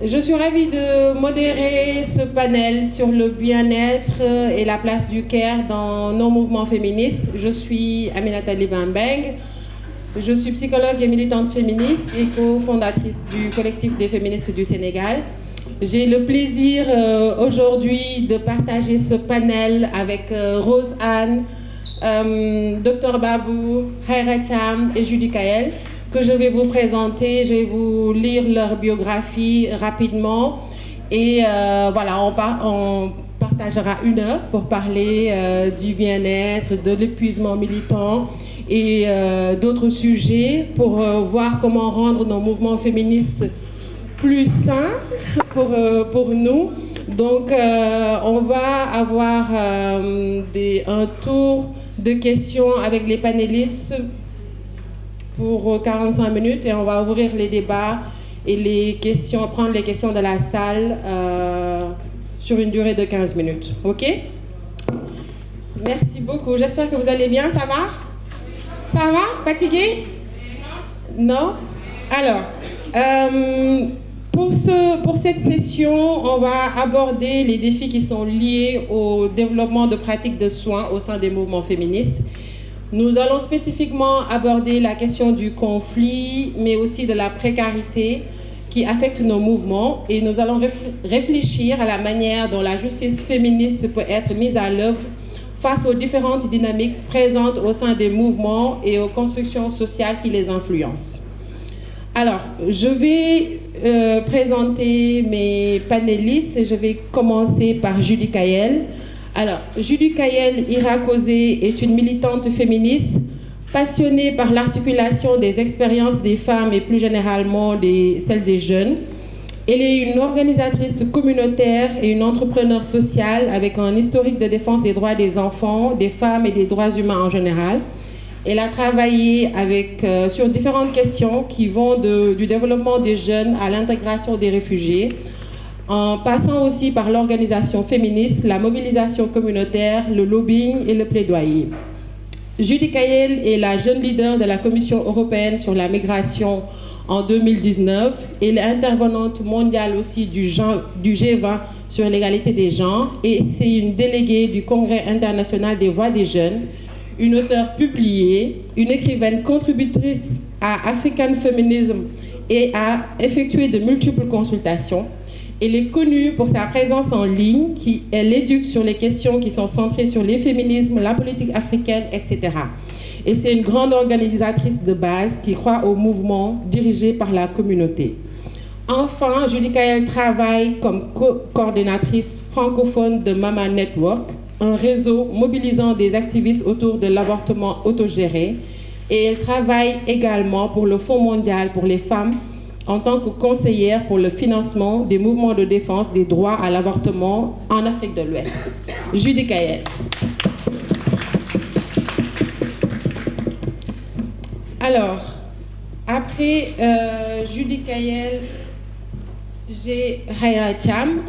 Je suis ravie de modérer ce panel sur le bien-être et la place du care dans nos mouvements féministes. Je suis Aminata Libambeng. Je suis psychologue et militante féministe et cofondatrice du collectif des féministes du Sénégal. J'ai le plaisir aujourd'hui de partager ce panel avec Rose Anne, Dr Babou, Khaira Thiam et Judy Kael, que je vais vous présenter. Je vais vous lire leur biographie rapidement. Et voilà, on partagera 1 heure pour parler du bien-être, de l'épuisement militant et d'autres sujets pour voir comment rendre nos mouvements féministes plus sains pour nous. Donc, on va avoir un tour de questions avec les panélistes pour 45 minutes et on va ouvrir les débats et les questions, prendre les questions de la salle sur une durée de 15 minutes. OK? Merci beaucoup. J'espère que vous allez bien. Ça va? Ça va? Fatigué? Non? Alors, pour cette session, on va aborder les défis qui sont liés au développement de pratiques de soins au sein des mouvements féministes. Nous allons spécifiquement aborder la question du conflit, mais aussi de la précarité qui affecte nos mouvements. Et nous allons réfléchir à la manière dont la justice féministe peut être mise à l'œuvre face aux différentes dynamiques présentes au sein des mouvements et aux constructions sociales qui les influencent. Alors, je vais présenter mes panélistes et je vais commencer par Judy Kael. Alors, Judy Kael Irakozé est une militante féministe passionnée par l'articulation des expériences des femmes et plus généralement celles des jeunes. Elle est une organisatrice communautaire et une entrepreneure sociale avec un historique de défense des droits des enfants, des femmes et des droits humains en général. Elle a travaillé sur différentes questions qui vont du développement des jeunes à l'intégration des réfugiés, en passant aussi par l'organisation féministe, la mobilisation communautaire, le lobbying et le plaidoyer. Judy Kael est la jeune leader de la Commission européenne sur la migration en 2019. Elle est intervenante mondiale aussi du G20 sur l'égalité des genres et c'est une déléguée du Congrès international des voix des jeunes, une auteure publiée, une écrivaine contributrice à African Feminism et a effectué de multiples consultations. Elle est connue pour sa présence en ligne, elle éduque sur les questions qui sont centrées sur les féminismes, la politique africaine, etc. Et c'est une grande organisatrice de base qui croit au mouvement dirigé par la communauté. Enfin, Judy Kael travaille comme coordinatrice francophone de Mama Network, un réseau mobilisant des activistes autour de l'avortement autogéré. Et elle travaille également pour le Fonds mondial pour les femmes en tant que conseillère pour le financement des mouvements de défense des droits à l'avortement en Afrique de l'Ouest. Judy Kael. Alors, après Judy Kael, j'ai Khaira Thiam.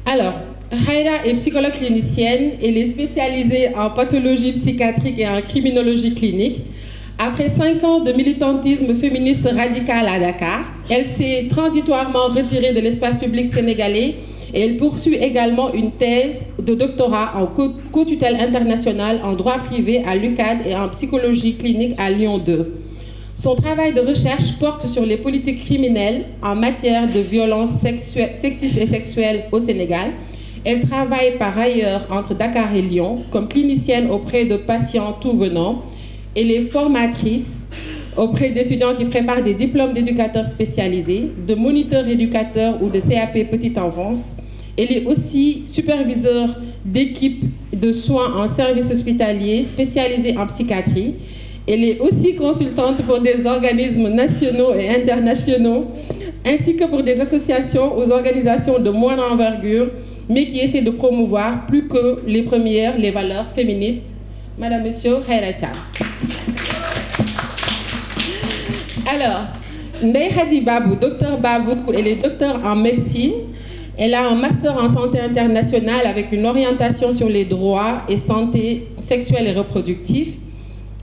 Alors, Khaira est psychologue clinicienne. Elle est spécialisée en pathologie psychiatrique et en criminologie clinique. Après 5 ans de militantisme féministe radical à Dakar, elle s'est transitoirement retirée de l'espace public sénégalais et elle poursuit également une thèse de doctorat en co-tutelle internationale en droit privé à l'UCAD et en psychologie clinique à Lyon 2. Son travail de recherche porte sur les politiques criminelles en matière de violences sexistes et sexuelles au Sénégal. Elle travaille par ailleurs entre Dakar et Lyon comme clinicienne auprès de patients tout venant. Elle est formatrice auprès d'étudiants qui préparent des diplômes d'éducateurs spécialisés, de moniteurs éducateurs ou de CAP petite enfance. Elle est aussi superviseur d'équipe de soins en service hospitalier spécialisé en psychiatrie. Elle est aussi consultante pour des organismes nationaux et internationaux, ainsi que pour des associations aux organisations de moindre envergure, mais qui essaient de promouvoir plus que les premières les valeurs féministes. Madame, Monsieur, Khaira Thiam. Alors, Ndeye Khady Babou, docteur Babou, elle est docteure en médecine. Elle a un master en santé internationale avec une orientation sur les droits et santé sexuelle et reproductive.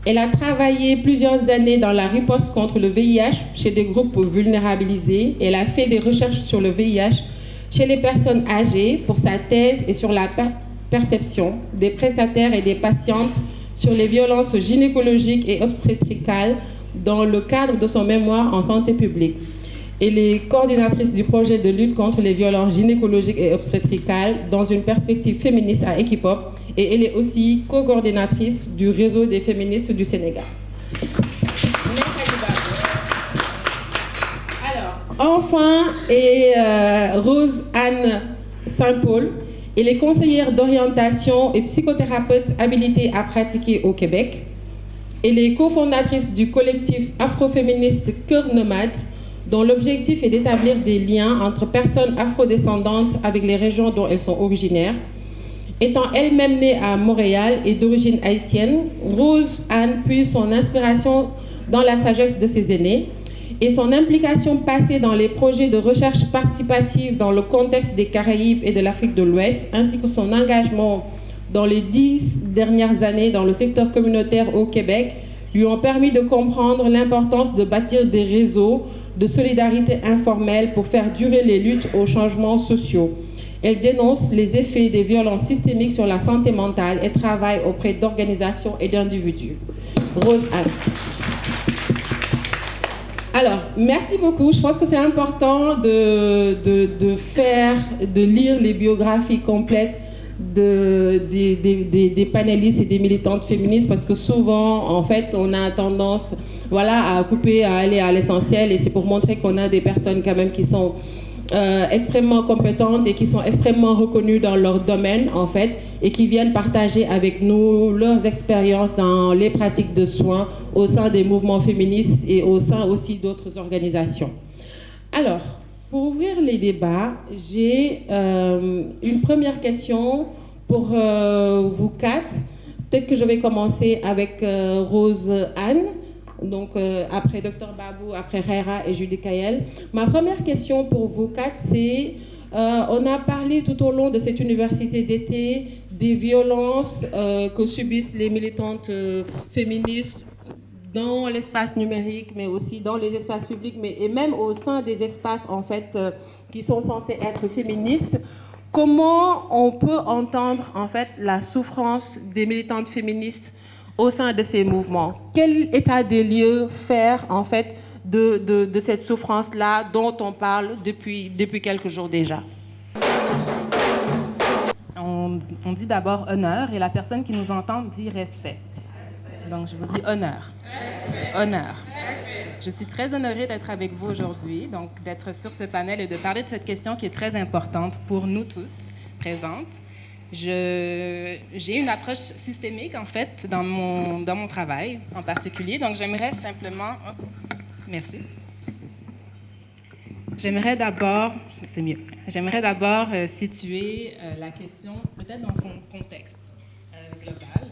Elle a travaillé plusieurs années dans la riposte contre le VIH chez des groupes vulnérabilisés. Elle a fait des recherches sur le VIH chez les personnes âgées pour sa thèse et sur la perception des prestataires et des patientes sur les violences gynécologiques et obstétricales dans le cadre de son mémoire en santé publique. Elle est coordinatrice du projet de lutte contre les violences gynécologiques et obstétricales dans une perspective féministe à Equipop, et elle est aussi co-coordinatrice du réseau des féministes du Sénégal. Alors, enfin, Rose Anne Saint-Paul. Elle est conseillère d'orientation et psychothérapeute habilitée à pratiquer au Québec. Elle est cofondatrice du collectif afroféministe Cœur Nomade, dont l'objectif est d'établir des liens entre personnes afrodescendantes avec les régions dont elles sont originaires. Étant elle-même née à Montréal et d'origine haïtienne, Rose Anne puise son inspiration dans la sagesse de ses aînés et son implication passée dans les projets de recherche participative dans le contexte des Caraïbes et de l'Afrique de l'Ouest, ainsi que son engagement dans les 10 dernières années dans le secteur communautaire au Québec, lui ont permis de comprendre l'importance de bâtir des réseaux de solidarité informelle pour faire durer les luttes aux changements sociaux. Elle dénonce les effets des violences systémiques sur la santé mentale et travaille auprès d'organisations et d'individus. Rose Anne. Alors, merci beaucoup. Je pense que c'est important de lire les biographies complètes des panélistes et des militantes féministes, parce que souvent, en fait, on a tendance, voilà, à couper, à aller à l'essentiel, et c'est pour montrer qu'on a des personnes quand même qui sont extrêmement compétentes et qui sont extrêmement reconnues dans leur domaine, en fait, et qui viennent partager avec nous leurs expériences dans les pratiques de soins au sein des mouvements féministes et au sein aussi d'autres organisations. Alors, pour ouvrir les débats, j'ai une première question pour vous quatre. Peut-être que je vais commencer avec Rose Anne, donc après Dr Babou, après Rera et Judy Kayel. Ma première question pour vous quatre, c'est, on a parlé tout au long de cette université d'été des violences que subissent les militantes féministes dans l'espace numérique, mais aussi dans les espaces publics, et même au sein des espaces, en fait, qui sont censés être féministes. Comment on peut entendre, en fait, la souffrance des militantes féministes au sein de ces mouvements? Quel état des lieux faire, en fait, de cette souffrance-là dont on parle depuis quelques jours déjà? On dit d'abord honneur, et la personne qui nous entend dit respect. Donc, je vous dis honneur. Honneur. Je suis très honorée d'être avec vous aujourd'hui, donc d'être sur ce panel et de parler de cette question qui est très importante pour nous toutes présentes. J'ai une approche systémique, en fait, dans mon travail en particulier. Donc, j'aimerais simplement... Oh, merci. J'aimerais d'abord situer la question peut-être dans son contexte global.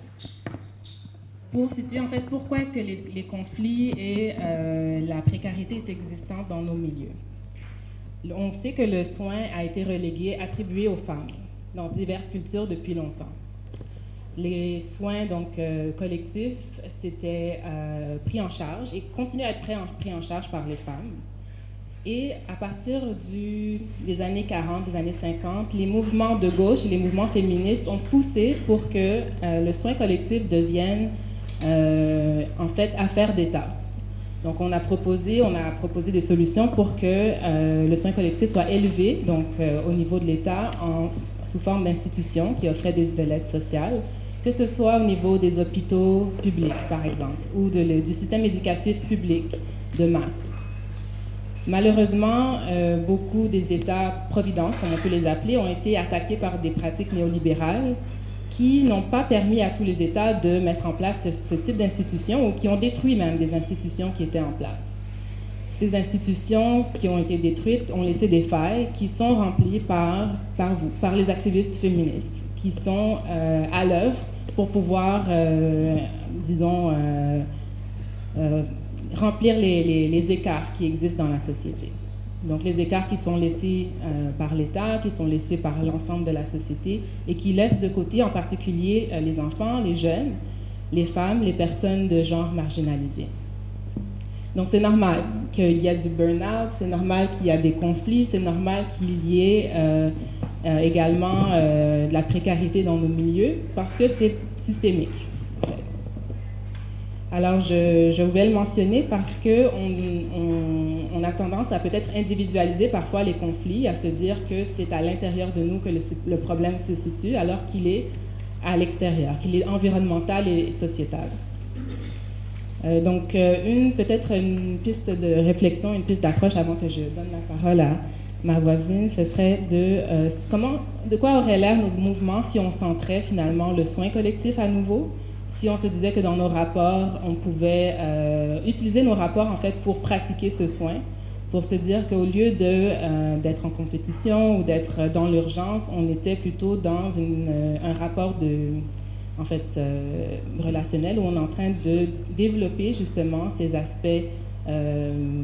Pour situer en fait pourquoi est-ce que les conflits et la précarité est existante dans nos milieux. On sait que le soin a été relégué, attribué aux femmes dans diverses cultures depuis longtemps. Les soins donc collectifs s'étaient pris en charge et continuent à être pris en charge par les femmes. Et à partir des années 40, des années 50, les mouvements de gauche et les mouvements féministes ont poussé pour que le soin collectif devienne en fait affaire d'État. Donc on a proposé des solutions pour que le soin collectif soit élevé donc au niveau de l'État sous forme d'institutions qui offraient de l'aide sociale, que ce soit au niveau des hôpitaux publics par exemple ou du système éducatif public de masse. Malheureusement, beaucoup des États-providence, comme on peut les appeler, ont été attaqués par des pratiques néolibérales qui n'ont pas permis à tous les États de mettre en place ce type d'institutions ou qui ont détruit même des institutions qui étaient en place. Ces institutions qui ont été détruites ont laissé des failles qui sont remplies par les activistes féministes, qui sont à l'œuvre pour pouvoir, remplir les écarts qui existent dans la société. Donc les écarts qui sont laissés par l'État, qui sont laissés par l'ensemble de la société et qui laissent de côté en particulier les enfants, les jeunes, les femmes, les personnes de genre marginalisées. Donc c'est normal qu'il y ait du burn-out, c'est normal qu'il y ait des conflits, c'est normal qu'il y ait également de la précarité dans nos milieux, parce que c'est systémique. Alors, je voulais le mentionner parce qu'on a tendance à peut-être individualiser parfois les conflits, à se dire que c'est à l'intérieur de nous que le problème se situe, alors qu'il est à l'extérieur, qu'il est environnemental et sociétal. Donc, peut-être une piste de réflexion, une piste d'approche avant que je donne la parole à ma voisine, ce serait de quoi auraient l'air nos mouvements si on centrait finalement le soin collectif à nouveau, si on se disait que dans nos rapports, on pouvait utiliser nos rapports en fait pour pratiquer ce soin, pour se dire qu'au lieu d'être en compétition ou d'être dans l'urgence, on était plutôt dans un rapport relationnel où on est en train de développer justement ces aspects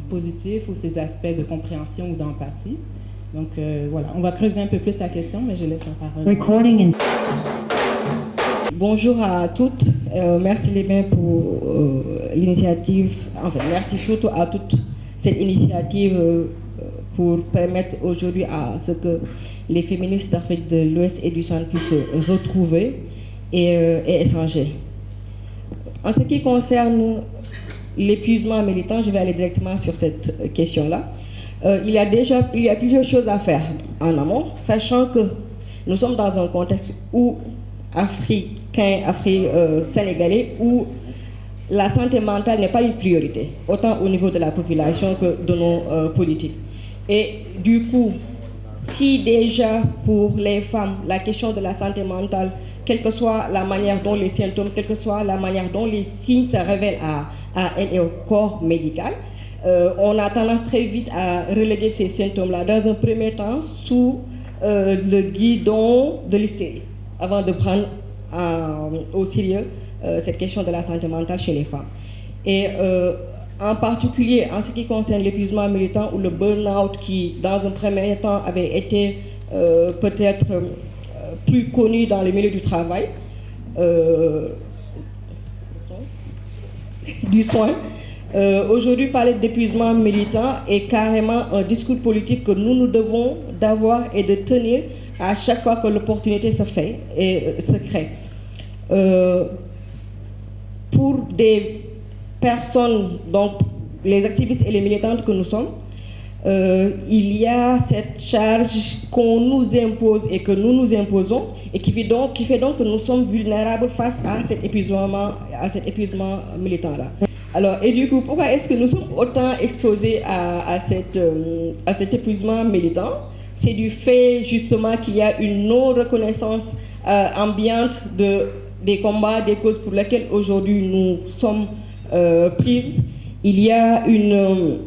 positifs ou ces aspects de compréhension ou d'empathie. Donc voilà, on va creuser un peu plus la question, mais je laisse la parole. Bonjour à toutes, merci les mains pour l'initiative, enfin merci surtout à toute cette initiative pour permettre aujourd'hui à ce que les féministes d'Afrique de l'Ouest et du Centre puissent se retrouver et échanger. En ce qui concerne l'épuisement militant, je vais aller directement sur cette question-là. Il y a plusieurs choses à faire en amont, sachant que nous sommes dans un contexte où sénégalais, où la santé mentale n'est pas une priorité, autant au niveau de la population que de nos politiques. Et du coup, si déjà pour les femmes, la question de la santé mentale, quelle que soit la manière dont les symptômes, quelle que soit la manière dont les signes se révèlent à elles et au corps médical, on a tendance très vite à reléguer ces symptômes-là dans un premier temps sous le guidon de l'hystérie, avant de prendre au sérieux cette question de la santé mentale chez les femmes. Et en particulier en ce qui concerne l'épuisement militant ou le burn-out qui, dans un premier temps, avait été peut-être plus connu dans les milieux du travail, du soin. Aujourd'hui, parler d'épuisement militant est carrément un discours politique que nous devons d'avoir et de tenir à chaque fois que l'opportunité se fait et se crée. Pour des personnes, donc les activistes et les militantes que nous sommes, il y a cette charge qu'on nous impose et que nous nous imposons et qui fait donc que nous sommes vulnérables face à cet épuisement militant-là. Alors, et du coup, pourquoi est-ce que nous sommes autant exposés à cet épuisement militant? C'est du fait justement qu'il y a une non-reconnaissance ambiante des combats, des causes pour lesquelles aujourd'hui nous sommes prises. Il y a une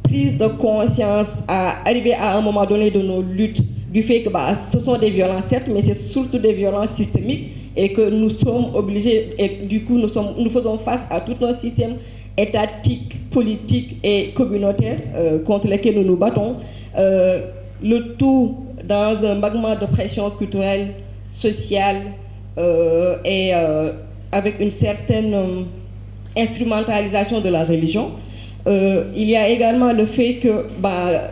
prise de conscience à arriver à un moment donné de nos luttes du fait que ce sont des violences certes, mais c'est surtout des violences systémiques et que nous sommes obligés, et du coup nous faisons face à tout un système étatique, politique et communautaire contre lequel nous nous battons. Le tout dans un magma de pression culturelle, sociale et avec une certaine instrumentalisation de la religion. Il y a également le fait que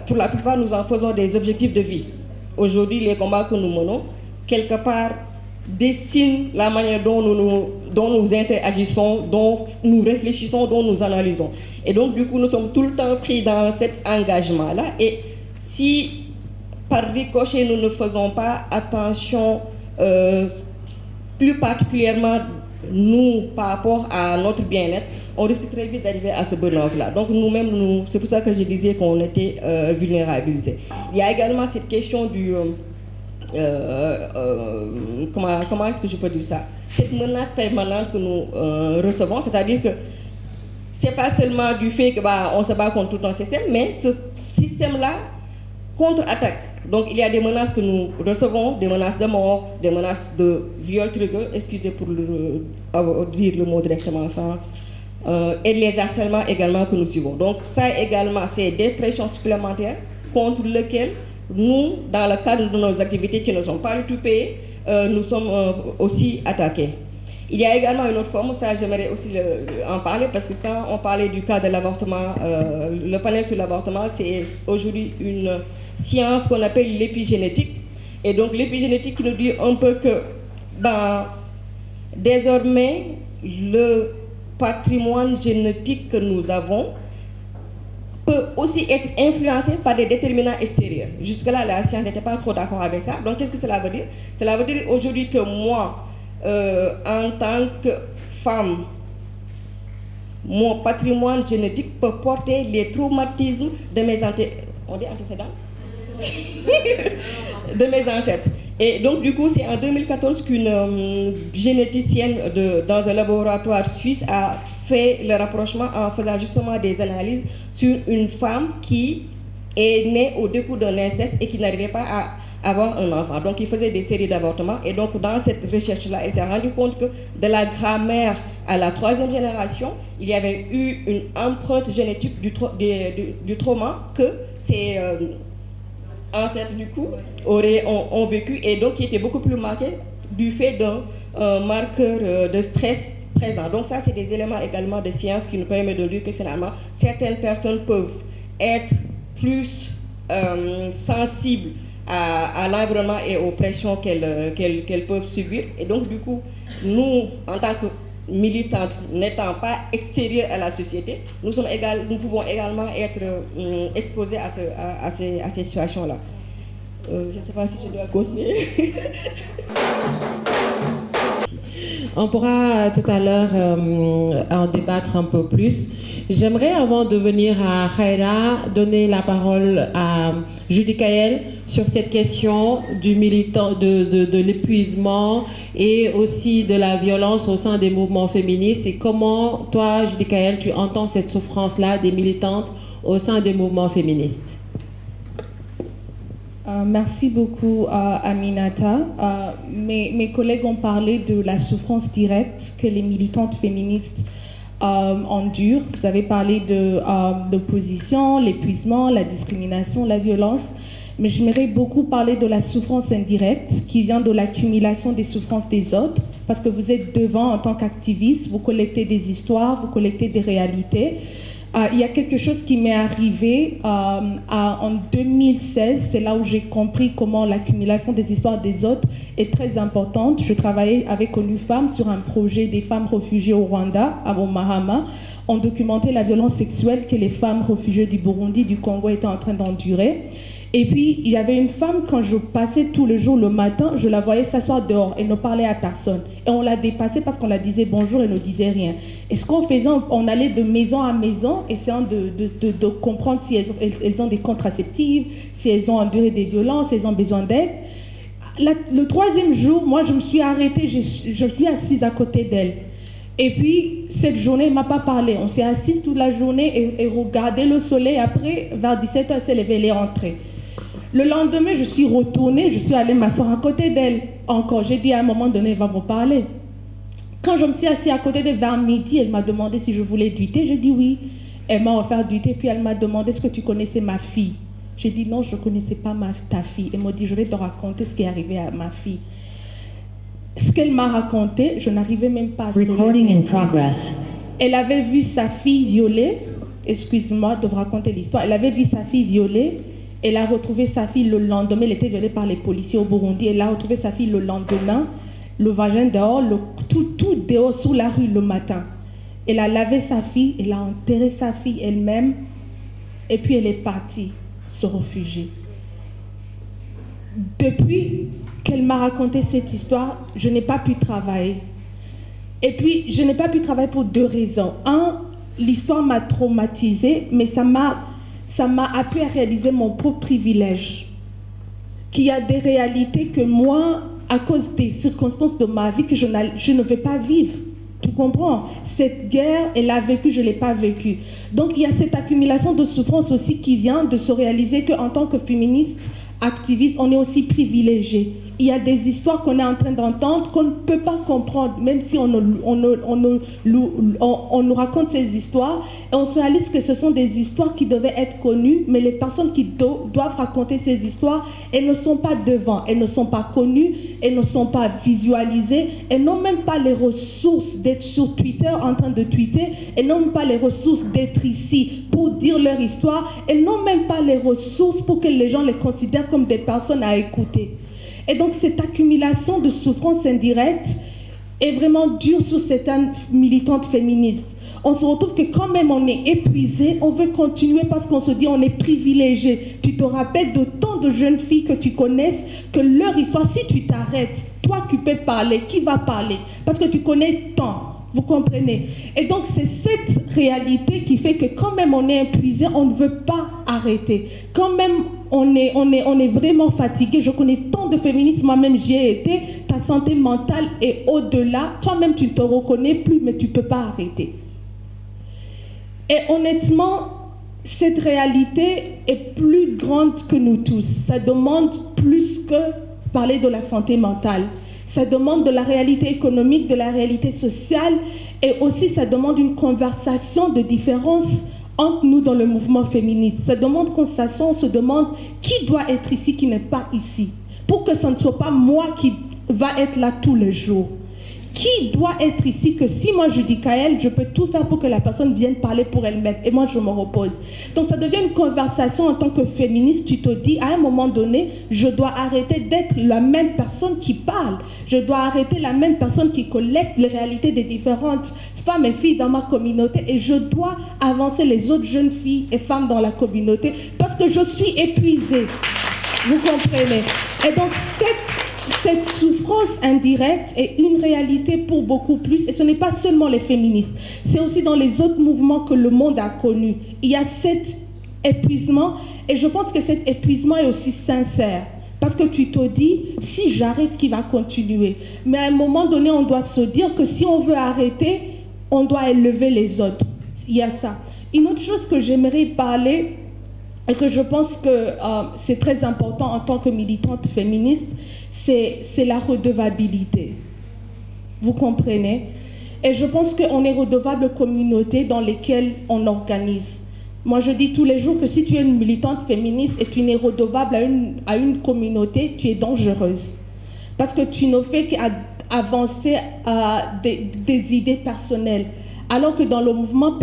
pour la plupart nous en faisons des objectifs de vie. Aujourd'hui, les combats que nous menons, quelque part, dessinent la manière dont nous interagissons, dont nous réfléchissons, dont nous analysons. Et donc, du coup, nous sommes tout le temps pris dans cet engagement-là. Et si, par ricochet, nous ne faisons pas attention, plus particulièrement nous, par rapport à notre bien-être, on risque très vite d'arriver à ce burn-out-là. Donc nous-mêmes, c'est pour ça que je disais qu'on était vulnérabilisés. Il y a également cette question du... comment est-ce que je peux dire ça? Cette menace permanente que nous recevons, c'est-à-dire que ce n'est pas seulement du fait qu'on se bat contre tout un système, mais ce système-là contre-attaque. Donc il y a des menaces que nous recevons, des menaces de mort, des menaces de viol, excusez pour dire le mot directement ça, et les harcèlements également que nous suivons. Donc ça également, c'est des pressions supplémentaires contre lesquelles nous, dans le cadre de nos activités qui ne sont pas du tout payées, nous sommes aussi attaqués. Il y a également une autre forme, ça j'aimerais aussi en parler, parce que quand on parlait du cas de l'avortement, le panel sur l'avortement, c'est aujourd'hui une science qu'on appelle l'épigénétique. Et donc l'épigénétique qui nous dit un peu que désormais, le patrimoine génétique que nous avons peut aussi être influencé par des déterminants extérieurs. Jusque-là, la science n'était pas trop d'accord avec ça. Donc, qu'est-ce que cela veut dire? Cela veut dire aujourd'hui que moi, en tant que femme, mon patrimoine génétique peut porter les traumatismes de mes antécédents de mes ancêtres. Et donc, du coup, c'est en 2014 qu'une généticienne dans un laboratoire suisse a fait le rapprochement en faisant justement des analyses sur une femme qui est née au décours d'un inceste et qui n'arrivait pas à avoir un enfant. Donc, il faisait des séries d'avortements. Et donc, dans cette recherche-là, elle s'est rendue compte que de la grand-mère à la 3e génération, il y avait eu une empreinte génétique du trauma que ces ancêtres, du coup, ont vécu, et donc qui était beaucoup plus marqué du fait d'un marqueur de stress présent. Donc ça, c'est des éléments également de science qui nous permettent de dire que finalement, certaines personnes peuvent être plus sensibles à l'environnement et aux pressions qu'elles peuvent subir. Et donc, du coup, nous, en tant que militantes, n'étant pas extérieures à la société, nous pouvons également être exposés à ces situations-là. Je ne sais pas si je dois continuer. On pourra tout à l'heure en débattre un peu plus. J'aimerais, avant de venir à Khaira, donner la parole à Judy Kael sur cette question du militant, de l'épuisement et aussi de la violence au sein des mouvements féministes. Et comment, toi, Judy Kael, tu entends cette souffrance-là des militantes au sein des mouvements féministes? Merci beaucoup, Aminata. Mes collègues ont parlé de la souffrance directe que les militantes féministes endurent. Vous avez parlé de l'opposition, l'épuisement, la discrimination, la violence. Mais j'aimerais beaucoup parler de la souffrance indirecte qui vient de l'accumulation des souffrances des autres. Parce que vous êtes devant en tant qu'activiste, vous collectez des histoires, vous collectez des réalités. Il y a quelque chose qui m'est arrivé en 2016, c'est là où j'ai compris comment l'accumulation des histoires des autres est très importante. Je travaillais avec ONU Femmes sur un projet des femmes réfugiées au Rwanda, à Mahama. On documentait la violence sexuelle que les femmes réfugiées du Burundi, du Congo étaient en train d'endurer. Et puis, il y avait une femme, quand je passais tout le jour le matin, je la voyais s'asseoir dehors, elle ne parlait à personne. Et on la dépassait parce qu'on la disait bonjour, elle ne disait rien. Et ce qu'on faisait, on allait de maison à maison, essayant de comprendre si elles ont des contraceptives, si elles ont enduré des violences, si elles ont besoin d'aide. Le 3e jour, moi, je me suis arrêtée, je suis assise à côté d'elle. Et puis, cette journée, elle ne m'a pas parlé. On s'est assis toute la journée et regardé le soleil. Après, vers 17h, elle s'est levée, elle est rentrée. Le lendemain, je suis retournée, je suis allée m'asseoir à côté d'elle. Encore, j'ai dit à un moment donné, elle va me parler. Quand je me suis assise à côté d'elle vers midi, elle m'a demandé si je voulais du thé. J'ai dit oui. Elle m'a offert du thé, puis elle m'a demandé est-ce que tu connaissais ma fille. J'ai dit non, je ne connaissais pas ta fille. Elle m'a dit je vais te raconter ce qui est arrivé à ma fille. Ce qu'elle m'a raconté, je n'arrivais même pas à se lever. Elle avait vu sa fille violée. Excuse-moi de vous raconter l'histoire. Elle avait vu sa fille violée. Elle a retrouvé sa fille le lendemain. Elle était violée par les policiers au Burundi. Elle a retrouvé sa fille le lendemain. Le vagin dehors, tout dehors sous la rue le matin. Elle a lavé sa fille. Elle a enterré sa fille elle-même. Et puis elle est partie se réfugier. Depuis qu'elle m'a raconté cette histoire, je n'ai pas pu travailler. Et puis, je n'ai pas pu travailler pour 2 raisons. Un, l'histoire m'a traumatisée, mais ça m'a appris à réaliser mon propre privilège. Qu'il y a des réalités que moi, à cause des circonstances de ma vie, que je ne vais pas vivre. Tu comprends? Cette guerre, elle l'a vécue, je ne l'ai pas vécue. Donc, il y a cette accumulation de souffrance aussi qui vient de se réaliser qu'en tant que féministe, activiste, on est aussi privilégié. Il y a des histoires qu'on est en train d'entendre qu'on ne peut pas comprendre, même si on nous raconte ces histoires, et on se réalise que ce sont des histoires qui devaient être connues, mais les personnes qui doivent raconter ces histoires, elles ne sont pas devant, elles ne sont pas connues, elles ne sont pas visualisées, elles n'ont même pas les ressources d'être sur Twitter en train de tweeter, elles n'ont même pas les ressources d'être ici pour dire leur histoire, elles n'ont même pas les ressources pour que les gens les considèrent comme des personnes à écouter. Et donc cette accumulation de souffrances indirectes est vraiment dure sur certaines militantes féministes. On se retrouve que quand même on est épuisé, on veut continuer parce qu'on se dit on est privilégié. Tu te rappelles de tant de jeunes filles que tu connaisses, que leur histoire, si tu t'arrêtes, toi qui peux parler, qui va parler? Parce que tu connais tant. Vous comprenez? Et donc c'est cette réalité qui fait que quand même on est épuisé, on ne veut pas arrêter. Quand même on est vraiment fatigué. Je connais tant de féministes, moi-même j'y ai été. Ta santé mentale est au-delà. Toi-même tu ne te reconnais plus, mais tu ne peux pas arrêter. Et honnêtement, cette réalité est plus grande que nous tous. Ça demande plus que parler de la santé mentale. Ça demande de la réalité économique, de la réalité sociale, et aussi ça demande une conversation de différence entre nous dans le mouvement féministe. Ça demande qu'on s'assoie, on se demande qui doit être ici, qui n'est pas ici, pour que ce ne soit pas moi qui va être là tous les jours. Qui doit être ici, que si moi je dis Kaël, je peux tout faire pour que la personne vienne parler pour elle-même, et moi je me repose. Donc ça devient une conversation en tant que féministe. Tu te dis à un moment donné, je dois arrêter d'être la même personne qui parle, je dois arrêter la même personne qui collecte les réalités des différentes femmes et filles dans ma communauté, et je dois avancer les autres jeunes filles et femmes dans la communauté parce que je suis épuisée. Vous comprenez? Et donc cette souffrance indirecte est une réalité pour beaucoup plus, et ce n'est pas seulement les féministes, c'est aussi dans les autres mouvements que le monde a connus. Il y a cet épuisement, et je pense que cet épuisement est aussi sincère, parce que tu te dis, si j'arrête, qui va continuer? Mais à un moment donné, on doit se dire que si on veut arrêter, on doit élever les autres. Il y a ça. Une autre chose que j'aimerais parler, et que je pense que c'est très important en tant que militante féministe, c'est la redevabilité. Vous comprenez? Et je pense qu'on est redevable aux communautés dans lesquelles on organise. Moi, je dis tous les jours que si tu es une militante féministe et tu n'es redevable à une communauté, tu es dangereuse. Parce que tu ne fais qu'avancer des idées personnelles. Alors que dans le mouvement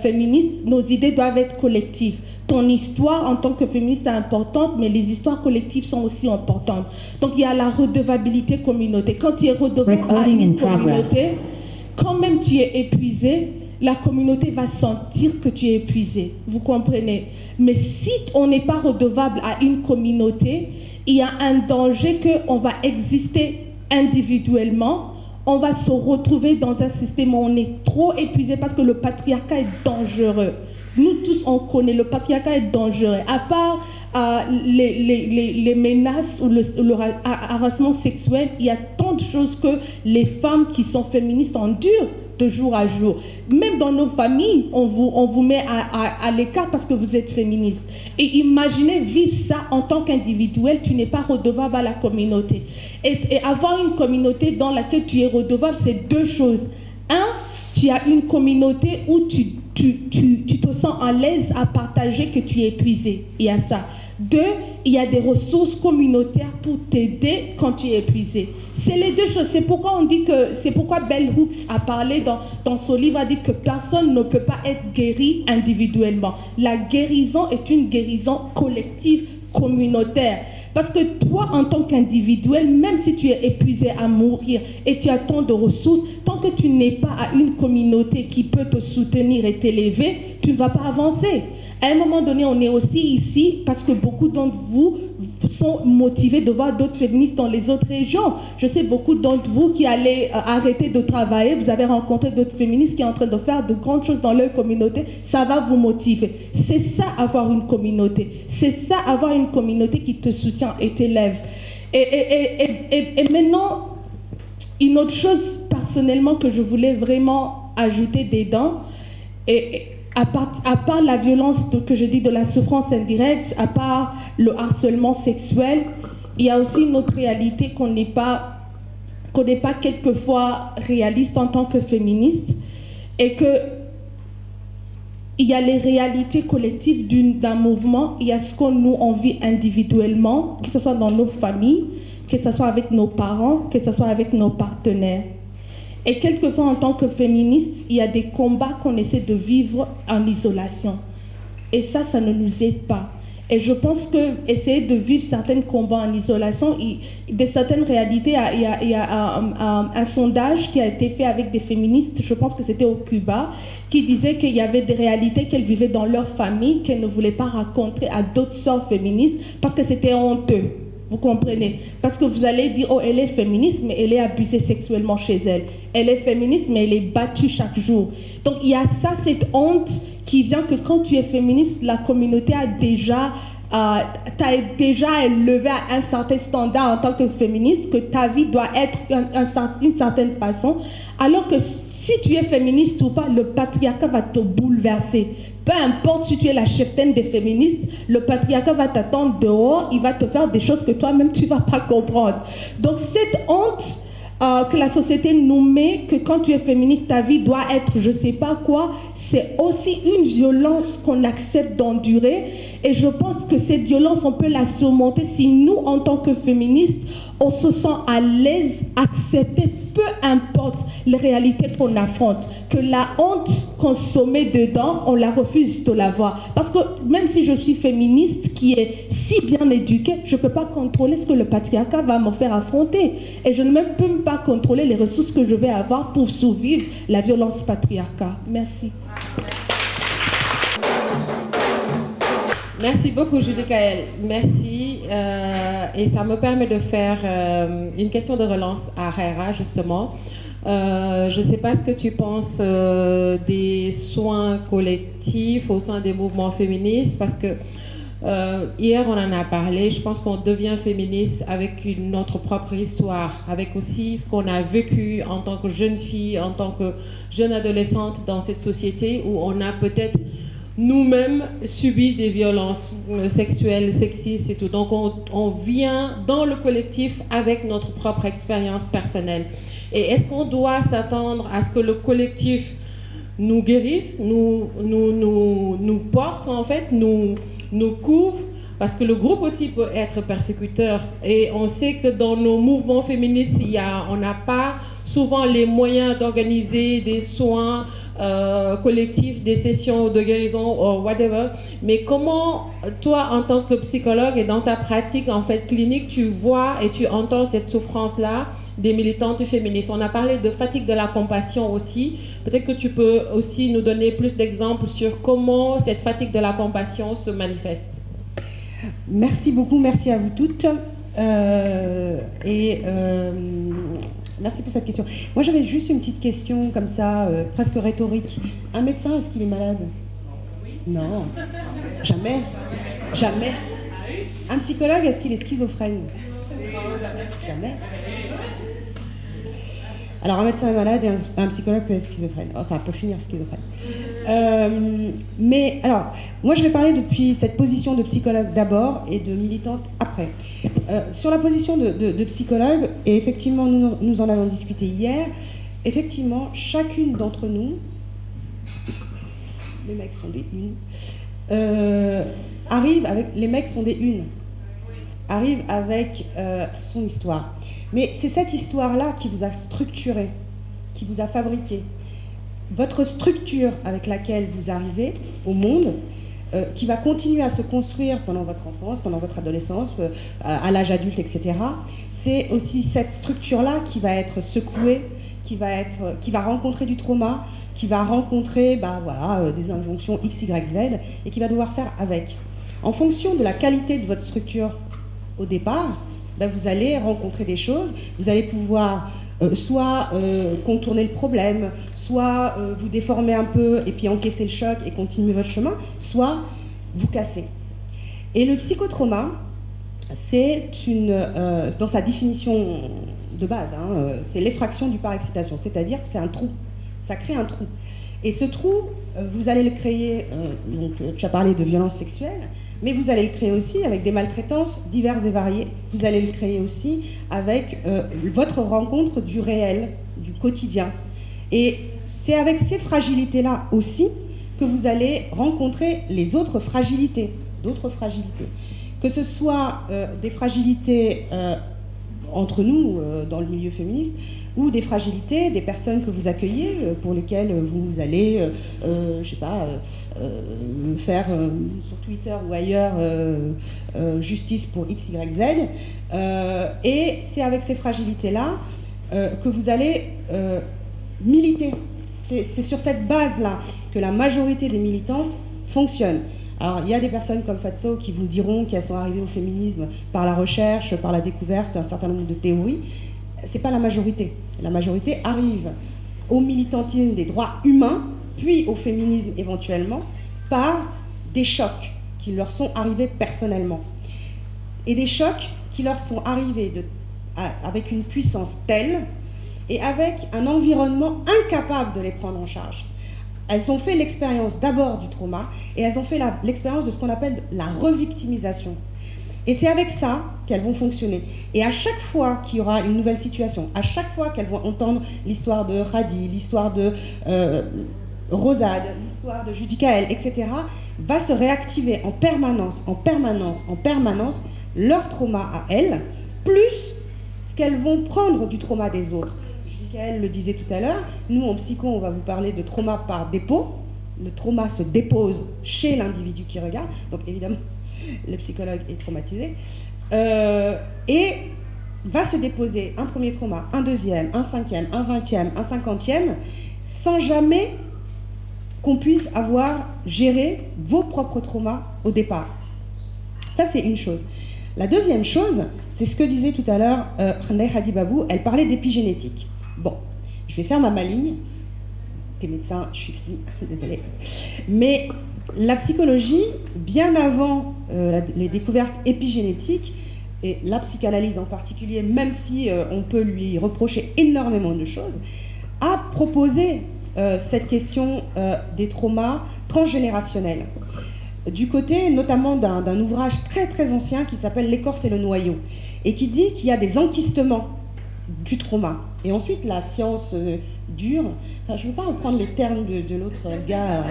féministe, nos idées doivent être collectives. Ton histoire en tant que féministe est importante, mais les histoires collectives sont aussi importantes. Donc il y a la redevabilité communauté. Quand tu es redevable à une communauté, quand même tu es épuisé, la communauté va sentir que tu es épuisé. Vous comprenez? Mais si on n'est pas redevable à une communauté, il y a un danger qu'on va exister individuellement. On va se retrouver dans un système où on est trop épuisé parce que le patriarcat est dangereux. Nous tous, on connaît, le patriarcat est dangereux. À part les menaces ou le harassement sexuel, il y a tant de choses que les femmes qui sont féministes endurent de jour à jour. Même dans nos familles, on vous met à l'écart parce que vous êtes féministe. Et imaginez vivre ça en tant qu'individuel, tu n'es pas redevable à la communauté. Et avoir une communauté dans laquelle tu es redevable, c'est deux choses. Un, tu as une communauté où tu te sens à l'aise à partager que tu es épuisé. Il y a ça. Deux, il y a des ressources communautaires pour t'aider quand tu es épuisé. C'est les deux choses. C'est pourquoi Bell Hooks a parlé dans son livre, a dit que personne ne peut pas être guéri individuellement. La guérison est une guérison collective, communautaire. Parce que toi, en tant qu'individuel, même si tu es épuisé à mourir et tu as tant de ressources, tant que tu n'es pas à une communauté qui peut te soutenir et t'élever, tu ne vas pas avancer. À un moment donné, on est aussi ici parce que beaucoup d'entre vous sont motivés de voir d'autres féministes dans les autres régions. Je sais beaucoup d'entre vous qui allez arrêter de travailler, vous avez rencontré d'autres féministes qui sont en train de faire de grandes choses dans leur communauté, ça va vous motiver. C'est ça, avoir une communauté. C'est ça, avoir une communauté qui te soutient et t'élève. Et maintenant, une autre chose personnellement que je voulais vraiment ajouter dedans, à part la violence que je dis de la souffrance indirecte, à part le harcèlement sexuel, il y a aussi une autre réalité qu'on n'est pas quelquefois réaliste en tant que féministe, et que il y a les réalités collectives d'un mouvement, il y a ce qu'on nous on vit individuellement, que ce soit dans nos familles, que ce soit avec nos parents, que ce soit avec nos partenaires. Et quelquefois, en tant que féministe, il y a des combats qu'on essaie de vivre en isolation. Et ça ne nous aide pas. Et je pense qu'essayer de vivre certains combats en isolation, de certaines réalités, il y a un sondage qui a été fait avec des féministes, je pense que c'était au Cuba, qui disait qu'il y avait des réalités qu'elles vivaient dans leur famille, qu'elles ne voulaient pas raconter à d'autres sœurs féministes parce que c'était honteux. Vous comprenez? Parce que vous allez dire, oh, elle est féministe, mais elle est abusée sexuellement chez elle. Elle est féministe, mais elle est battue chaque jour. Donc il y a ça, cette honte qui vient que quand tu es féministe, la communauté a déjà élevé à un certain standard en tant que féministe, que ta vie doit être d'une certaine façon, alors que si tu es féministe ou pas, le patriarcat va te bouleverser. Peu importe si tu es la cheftaine des féministes, le patriarcat va t'attendre dehors, il va te faire des choses que toi-même tu ne vas pas comprendre. Donc cette honte que la société nous met, que quand tu es féministe, ta vie doit être je ne sais pas quoi, c'est aussi une violence qu'on accepte d'endurer. Et je pense que cette violence, on peut la surmonter si nous, en tant que féministes, on se sent à l'aise, accepter, peu importe les réalités qu'on affronte, que la honte qu'on se met dedans, on la refuse de la voir. Parce que même si je suis féministe, qui est si bien éduquée, je ne peux pas contrôler ce que le patriarcat va me faire affronter. Et je ne peux même pas contrôler les ressources que je vais avoir pour survivre la violence patriarcale. Merci. Merci beaucoup, Julie Kael. Merci. Et ça me permet de faire une question de relance à Raira, justement. Je ne sais pas ce que tu penses des soins collectifs au sein des mouvements féministes, parce que hier, on en a parlé. Je pense qu'on devient féministe avec notre propre histoire, avec aussi ce qu'on a vécu en tant que jeune fille, en tant que jeune adolescente dans cette société où on a peut-être nous-mêmes subi des violences sexuelles, sexistes et tout. Donc on vient dans le collectif avec notre propre expérience personnelle. Et est-ce qu'on doit s'attendre à ce que le collectif nous guérisse, nous porte en fait, nous couvre? Parce que le groupe aussi peut être persécuteur. Et on sait que dans nos mouvements féministes, on n'a pas souvent les moyens d'organiser des soins collectifs, des sessions de guérison ou whatever. Mais comment, toi, en tant que psychologue et dans ta pratique en fait clinique, tu vois et tu entends cette souffrance-là des militantes féministes? On a parlé de fatigue de la compassion aussi. Peut-être que tu peux aussi nous donner plus d'exemples sur comment cette fatigue de la compassion se manifeste. Merci beaucoup, merci à vous toutes. Merci pour cette question. Moi, j'avais juste une petite question comme ça, presque rhétorique. Un médecin, est-ce qu'il est malade? Non. Jamais. Jamais. Un psychologue, est-ce qu'il est schizophrène? Jamais. Alors, un médecin est malade et un psychologue peut être schizophrène. Enfin, peut finir schizophrène. Mais alors, moi, je vais parler depuis cette position de psychologue d'abord et de militante après. Sur la position de psychologue, et effectivement, nous en avons discuté hier, effectivement, chacune d'entre nous, les mecs sont des unes, arrive avec, les mecs sont des unes, arrive avec son histoire. Mais c'est cette histoire-là qui vous a structuré, qui vous a fabriqué. Votre structure avec laquelle vous arrivez au monde, qui va continuer à se construire pendant votre enfance, pendant votre adolescence, à l'âge adulte, etc. C'est aussi cette structure-là qui va être secouée, qui va rencontrer du trauma, qui va rencontrer des injonctions X, Y, Z, et qui va devoir faire avec. En fonction de la qualité de votre structure au départ, vous allez rencontrer des choses, vous allez pouvoir soit contourner le problème, soit vous déformer un peu et puis encaisser le choc et continuer votre chemin, soit vous casser. Et le psychotrauma, c'est dans sa définition de base, c'est l'effraction du par-excitation, c'est-à-dire que c'est un trou, ça crée un trou. Et ce trou, vous allez le créer, donc tu as parlé de violence sexuelle, Mais vous allez le créer aussi avec des maltraitances diverses et variées. Vous allez le créer aussi avec votre rencontre du réel, du quotidien. Et c'est avec ces fragilités-là aussi que vous allez rencontrer les autres fragilités, d'autres fragilités. Que ce soit des fragilités entre nous, dans le milieu féministe, ou des fragilités des personnes que vous accueillez, pour lesquelles vous allez, je sais pas, faire sur Twitter ou ailleurs justice pour X, Y, Z. Et c'est avec ces fragilités-là que vous allez militer. C'est sur cette base-là que la majorité des militantes fonctionnent. Alors, il y a des personnes comme Fatso qui vous diront qu'elles sont arrivées au féminisme par la recherche, par la découverte d'un certain nombre de théories. C'est pas la majorité. La majorité arrive au militantisme des droits humains, puis au féminisme éventuellement, par des chocs qui leur sont arrivés personnellement. Et des chocs qui leur sont arrivés avec une puissance telle et avec un environnement incapable de les prendre en charge. Elles ont fait l'expérience d'abord du trauma et elles ont fait l'expérience de ce qu'on appelle la revictimisation. Et c'est avec ça qu'elles vont fonctionner. Et à chaque fois qu'il y aura une nouvelle situation, à chaque fois qu'elles vont entendre l'histoire de Radi, l'histoire de Rosade, l'histoire de Judicaël, etc., va se réactiver en permanence leur trauma à elles, plus ce qu'elles vont prendre du trauma des autres. Judicaël le disait tout à l'heure, nous en psycho, on va vous parler de trauma par dépôt. Le trauma se dépose chez l'individu qui regarde, donc évidemment, le psychologue est traumatisé, et va se déposer un premier trauma, un deuxième, un cinquième, un 20e, un 50e, sans jamais qu'on puisse avoir géré vos propres traumas au départ. Ça, c'est une chose. La deuxième chose, c'est ce que disait tout à l'heure Khandai Hadibabou, elle parlait d'épigénétique. Bon, je vais faire ma maligne. T'es médecin, je suis psy, désolée. Mais la psychologie, bien avant les découvertes épigénétiques, et la psychanalyse en particulier, même si on peut lui reprocher énormément de choses, a proposé cette question des traumas transgénérationnels. Du côté notamment d'un ouvrage très très ancien qui s'appelle L'écorce et le noyau, et qui dit qu'il y a des enquistements du trauma. Et ensuite, la science dure, enfin, je ne veux pas reprendre les termes de l'autre gars,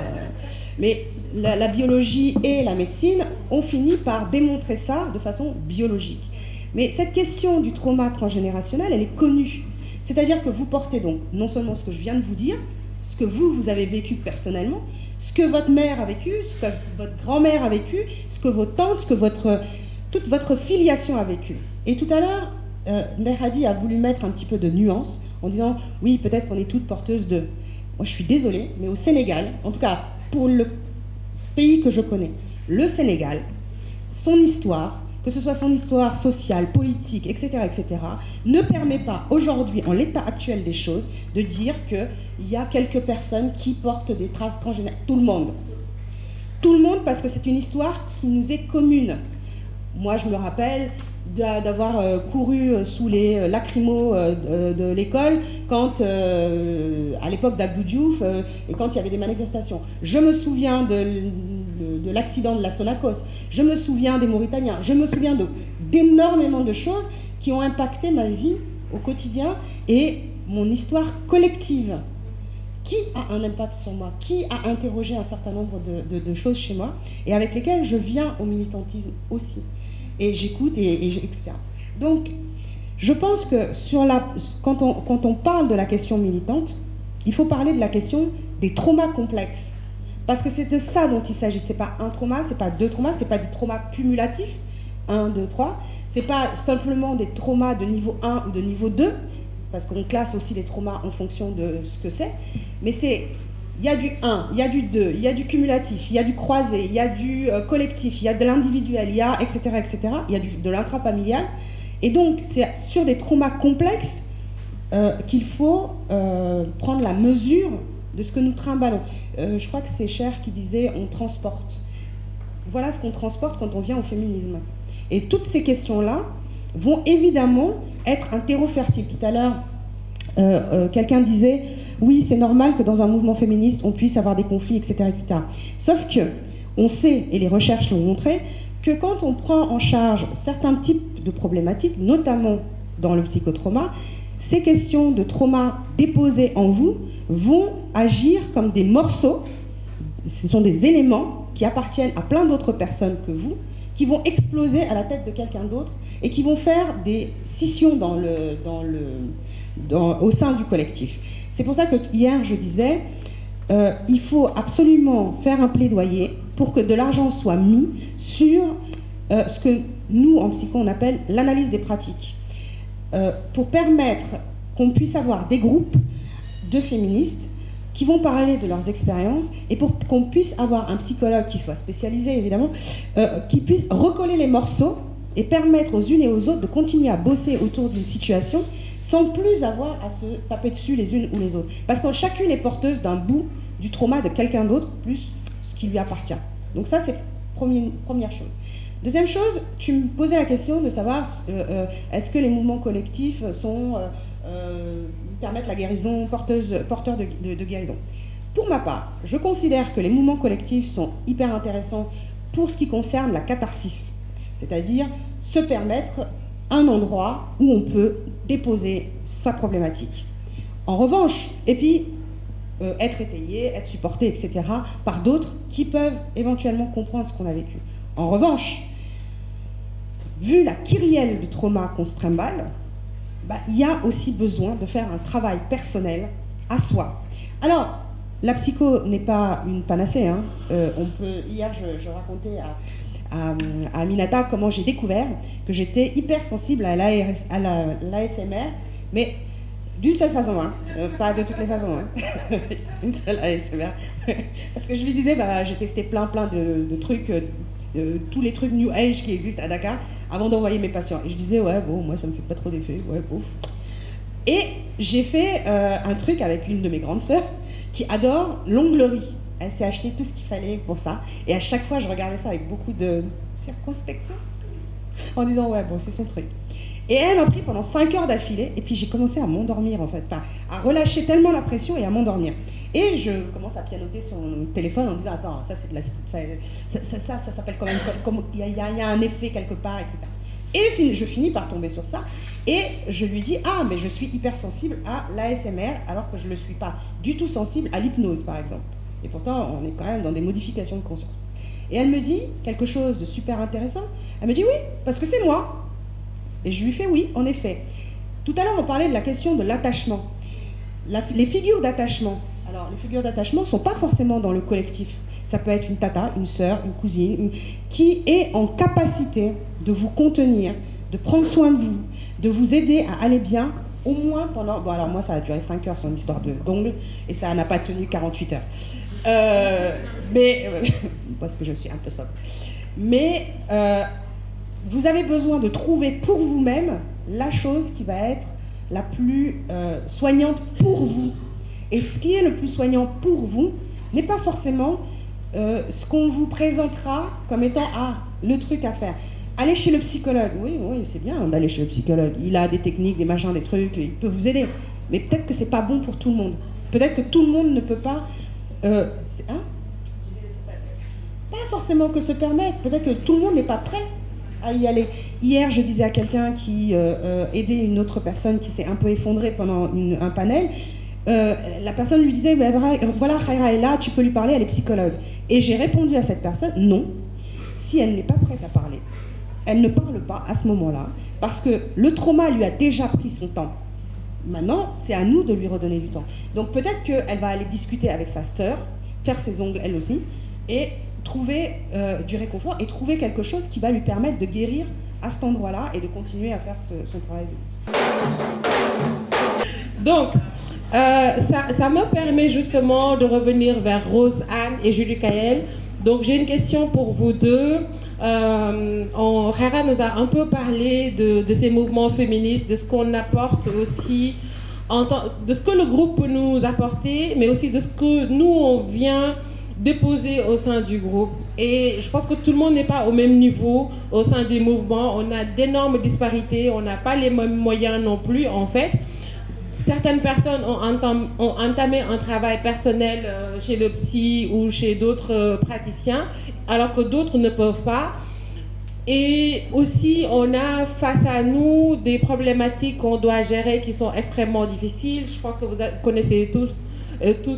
mais la biologie et la médecine ont fini par démontrer ça de façon biologique. Mais cette question du trauma transgénérationnel, elle est connue. C'est-à-dire que vous portez donc non seulement ce que je viens de vous dire, ce que vous avez vécu personnellement, ce que votre mère a vécu, ce que votre grand-mère a vécu, ce que vos tantes, ce que toute votre filiation a vécu. Et tout à l'heure, Nehadi a voulu mettre un petit peu de nuance en disant « oui, peut-être qu'on est toutes porteuses de… » Moi, je suis désolée, mais au Sénégal, en tout cas pour le pays que je connais, le Sénégal, son histoire, que ce soit son histoire sociale, politique, etc., ne permet pas aujourd'hui, en l'état actuel des choses, de dire qu'il y a quelques personnes qui portent des traces transgénérationnelles. Tout le monde. Tout le monde, parce que c'est une histoire qui nous est commune. Moi, je me rappelle d'avoir couru sous les lacrymos de l'école quand, à l'époque d'Abdou Diouf, et quand il y avait des manifestations. Je me souviens de l'accident de la Sonacos, je me souviens des Mauritaniens, je me souviens d'énormément de choses qui ont impacté ma vie au quotidien et mon histoire collective. Qui a un impact sur moi? Qui a interrogé un certain nombre de choses chez moi et avec lesquelles je viens au militantisme aussi. Et j'écoute, etc. Donc, je pense que quand on parle de la question militante, il faut parler de la question des traumas complexes. Parce que c'est de ça dont il s'agit. Ce n'est pas un trauma, ce n'est pas deux traumas, ce n'est pas des traumas cumulatifs, 1, 2, 3. Ce n'est pas simplement des traumas de niveau 1 ou de niveau 2, parce qu'on classe aussi les traumas en fonction de ce que c'est. Mais il y a du 1, il y a du 2, il y a du cumulatif, il y a du croisé, il y a du collectif, il y a de l'individuel, il y a etc., il y a de l'intrafamilial. Et donc, c'est sur des traumas complexes qu'il faut prendre la mesure de ce que nous trimballons. Je crois que c'est Cher qui disait « on transporte ». Voilà ce qu'on transporte quand on vient au féminisme. Et toutes ces questions-là vont évidemment être un terreau fertile. Tout à l'heure, quelqu'un disait « oui, c'est normal que dans un mouvement féministe, on puisse avoir des conflits, etc. etc. » Sauf que on sait, et les recherches l'ont montré, que quand on prend en charge certains types de problématiques, notamment dans le psychotrauma, ces questions de trauma déposées en vous vont agir comme des morceaux, ce sont des éléments qui appartiennent à plein d'autres personnes que vous, qui vont exploser à la tête de quelqu'un d'autre et qui vont faire des scissions au sein du collectif. C'est pour ça que hier je disais, il faut absolument faire un plaidoyer pour que de l'argent soit mis sur ce que nous, en psycho, on appelle l'analyse des pratiques, pour permettre qu'on puisse avoir des groupes de féministes qui vont parler de leurs expériences et pour qu'on puisse avoir un psychologue qui soit spécialisé, évidemment, qui puisse recoller les morceaux et permettre aux unes et aux autres de continuer à bosser autour d'une situation sans plus avoir à se taper dessus les unes ou les autres. Parce que chacune est porteuse d'un bout du trauma de quelqu'un d'autre, plus ce qui lui appartient. Donc ça, c'est première chose. Deuxième chose, tu me posais la question de savoir est-ce que les mouvements collectifs permettent la guérison, porteurs de guérison. Pour ma part, je considère que les mouvements collectifs sont hyper intéressants pour ce qui concerne la catharsis, c'est-à-dire se permettre un endroit où on peut déposer sa problématique. En revanche, et puis être étayé, être supporté, etc., par d'autres qui peuvent éventuellement comprendre ce qu'on a vécu. En revanche, vu la kyrielle du trauma qu'on se trimballe, il y a aussi besoin de faire un travail personnel à soi. Alors, la psycho n'est pas une panacée. Hein. Hier, je racontais à Aminata comment j'ai découvert que j'étais hypersensible à l'ASMR, mais d'une seule façon, hein. Pas de toutes les façons. Hein. Une seule ASMR. Parce que je lui disais, j'ai testé plein de trucs, tous les trucs New Age qui existent à Dakar, avant d'envoyer mes patients. Et je disais, ouais, bon, moi ça me fait pas trop d'effet, ouais, pouf. Et j'ai fait un truc avec une de mes grandes sœurs qui adore l'onglerie. Elle s'est acheté tout ce qu'il fallait pour ça. Et à chaque fois, je regardais ça avec beaucoup de circonspection, en disant, ouais, bon, c'est son truc. Et elle m'a pris pendant 5 heures d'affilée, et puis j'ai commencé à m'endormir, en fait, à relâcher tellement la pression et à m'endormir. Et je commence à pianoter sur mon téléphone en disant, attends, ça c'est de la... Ça s'appelle quand même... Il y a un effet quelque part, etc. Et je finis par tomber sur ça, et je lui dis, mais je suis hypersensible à l'ASMR, alors que je ne le suis pas du tout sensible à l'hypnose, par exemple. Et pourtant, on est quand même dans des modifications de conscience. Et elle me dit quelque chose de super intéressant. Elle me dit, oui, parce que c'est moi. Et je lui fais, oui, en effet. Tout à l'heure, on parlait de la question de l'attachement. Les figures d'attachement. Alors, les figures d'attachement ne sont pas forcément dans le collectif. Ça peut être une tata, une sœur, une cousine, qui est en capacité de vous contenir, de prendre soin de vous, de vous aider à aller bien, au moins pendant... Bon, alors moi, ça a duré 5 heures, son histoire d'ongles, et ça n'a pas tenu 48 heures. Parce que je suis un peu sobre. Mais vous avez besoin de trouver pour vous-même la chose qui va être la plus soignante pour vous. Et ce qui est le plus soignant pour vous n'est pas forcément ce qu'on vous présentera comme étant le truc à faire. Allez chez le psychologue. Oui, c'est bien d'aller chez le psychologue. Il a des techniques, des machins, des trucs, il peut vous aider. Mais peut-être que c'est pas bon pour tout le monde. Peut-être que tout le monde ne peut pas... Pas forcément que se permettre. Peut-être que tout le monde n'est pas prêt à y aller. Hier, je disais à quelqu'un qui aidait une autre personne qui s'est un peu effondrée pendant un panel. La personne lui disait, voilà, Khaira est là, tu peux lui parler, elle est psychologue. Et j'ai répondu à cette personne, non, si elle n'est pas prête à parler, elle ne parle pas à ce moment-là, parce que le trauma lui a déjà pris son temps. Maintenant, c'est à nous de lui redonner du temps. Donc peut-être qu'elle va aller discuter avec sa sœur, faire ses ongles elle aussi, et trouver du réconfort, et trouver quelque chose qui va lui permettre de guérir à cet endroit-là, et de continuer à faire son travail. Donc, ça me permet justement de revenir vers Rose-Anne et Julie Kael. Donc j'ai une question pour vous deux. Khaira nous a un peu parlé de ces mouvements féministes, de ce qu'on apporte aussi, de ce que le groupe peut nous apporter, mais aussi de ce que nous on vient déposer au sein du groupe. Et je pense que tout le monde n'est pas au même niveau au sein des mouvements. On a d'énormes disparités, on n'a pas les mêmes moyens non plus en fait. Certaines personnes ont entamé un travail personnel chez le psy ou chez d'autres praticiens alors que d'autres ne peuvent pas. Et aussi, on a face à nous des problématiques qu'on doit gérer qui sont extrêmement difficiles. Je pense que vous connaissez tous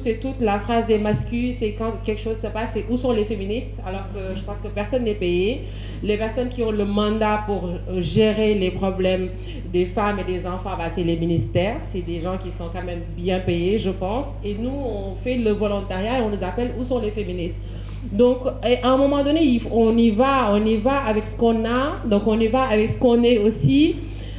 et toutes la phrase des masculins, c'est quand quelque chose se passe, c'est où sont les féministes, alors que je pense que personne n'est payé. Les personnes qui ont le mandat pour gérer les problèmes des femmes et des enfants, bah, c'est les ministères, c'est des gens qui sont quand même bien payés, je pense. Et nous, on fait le volontariat et on nous appelle où sont les féministes. Donc, à un moment donné, on y va avec ce qu'on a, donc on y va avec ce qu'on est aussi,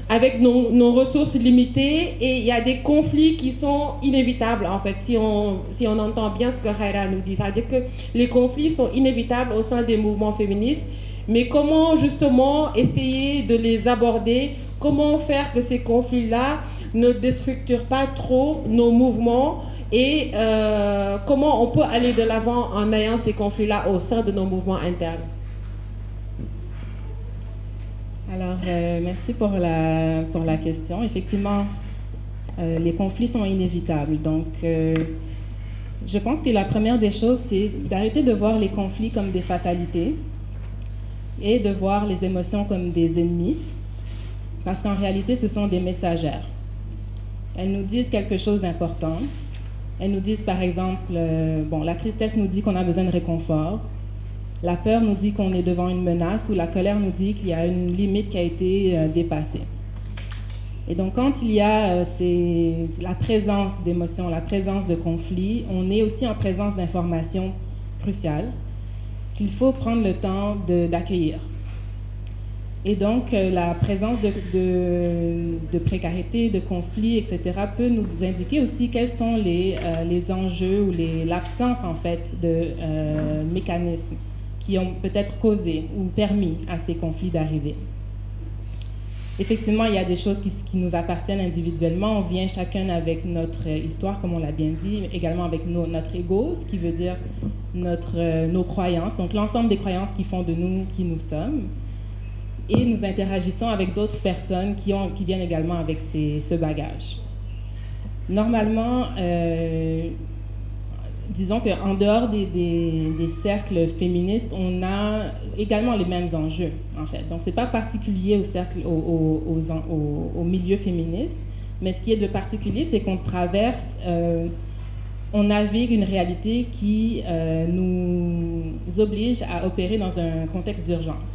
avec nos ressources limitées, et il y a des conflits qui sont inévitables, en fait, si on entend bien ce que Khaira nous dit. C'est-à-dire que les conflits sont inévitables au sein des mouvements féministes, mais comment justement essayer de les aborder, comment faire que ces conflits-là ne déstructurent pas trop nos mouvements, et comment on peut aller de l'avant en ayant ces conflits-là au sein de nos mouvements internes. Alors, merci pour la question. Effectivement, les conflits sont inévitables. Donc, je pense que la première des choses, c'est d'arrêter de voir les conflits comme des fatalités et de voir les émotions comme des ennemis, parce qu'en réalité, ce sont des messagères. Elles nous disent quelque chose d'important. Elles nous disent, par exemple, la tristesse nous dit qu'on a besoin de réconfort. La peur nous dit qu'on est devant une menace, ou la colère nous dit qu'il y a une limite qui a été dépassée. Et donc, quand il y a la présence d'émotions, la présence de conflits, on est aussi en présence d'informations cruciales qu'il faut prendre le temps d'accueillir. Et donc, la présence de précarité, de conflits, etc., peut nous indiquer aussi quels sont les enjeux ou l'absence, en fait, de mécanismes qui ont peut-être causé ou permis à ces conflits d'arriver. Effectivement, il y a des choses qui nous appartiennent individuellement. On vient chacun avec notre histoire, comme on l'a bien dit, également avec notre ego, ce qui veut dire nos croyances, donc l'ensemble des croyances qui font de nous qui nous sommes. Et nous interagissons avec d'autres personnes qui viennent également avec ce bagage. Normalement, disons qu'en dehors des cercles féministes, on a également les mêmes enjeux, en fait. Donc, ce n'est pas particulier au milieu féministe, mais ce qui est de particulier, c'est qu'on traverse, on navigue une réalité qui nous oblige à opérer dans un contexte d'urgence.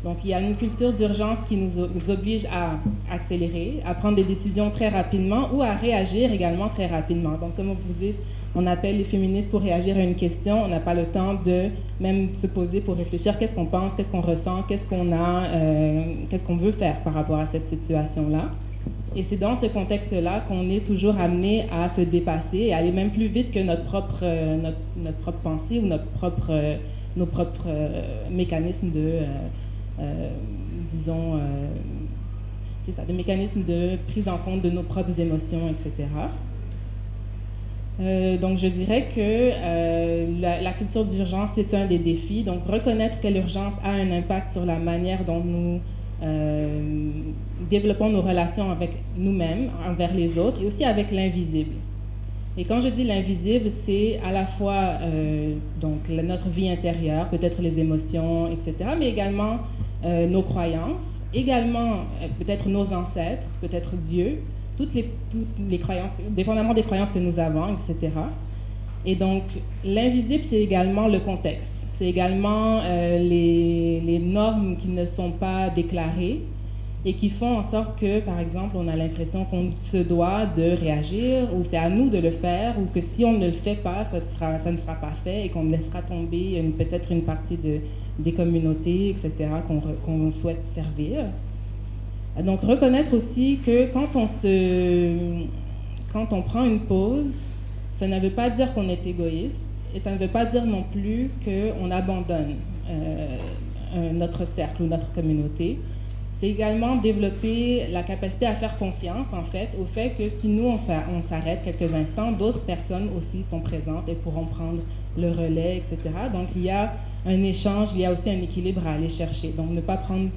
Donc, il y a une culture d'urgence qui nous oblige à accélérer, à prendre des décisions très rapidement ou à réagir également très rapidement. Donc, comme vous dites, on appelle les féministes pour réagir à une question. On n'a pas le temps de même se poser pour réfléchir. Qu'est-ce qu'on pense, qu'est-ce qu'on ressent, qu'est-ce qu'on veut faire par rapport à cette situation-là. Et c'est dans ce contexte-là qu'on est toujours amené à se dépasser et à aller même plus vite que notre propre pensée ou nos propres mécanismes de mécanismes de prise en compte de nos propres émotions, etc. Donc, je dirais que la culture d'urgence, c'est un des défis. Donc, reconnaître que l'urgence a un impact sur la manière dont nous développons nos relations avec nous-mêmes, envers les autres, et aussi avec l'invisible. Et quand je dis l'invisible, c'est à la fois donc, notre vie intérieure, peut-être les émotions, etc., mais également nos croyances, également peut-être nos ancêtres, peut-être Dieu, toutes les croyances, dépendamment des croyances que nous avons, etc. Et donc, l'invisible, c'est également le contexte. C'est également les normes qui ne sont pas déclarées et qui font en sorte que, par exemple, on a l'impression qu'on se doit de réagir, ou c'est à nous de le faire, ou que si on ne le fait pas, ça ne sera pas fait, et qu'on laissera tomber peut-être une partie des communautés, etc., qu'on souhaite servir. Donc, reconnaître aussi que quand on prend une pause, ça ne veut pas dire qu'on est égoïste, et ça ne veut pas dire non plus qu'on abandonne notre cercle ou notre communauté. C'est également développer la capacité à faire confiance, en fait, au fait que si nous, on s'arrête quelques instants, d'autres personnes aussi sont présentes et pourront prendre le relais, etc. Donc, il y a un échange, il y a aussi un équilibre à aller chercher. Donc, ne pas prendre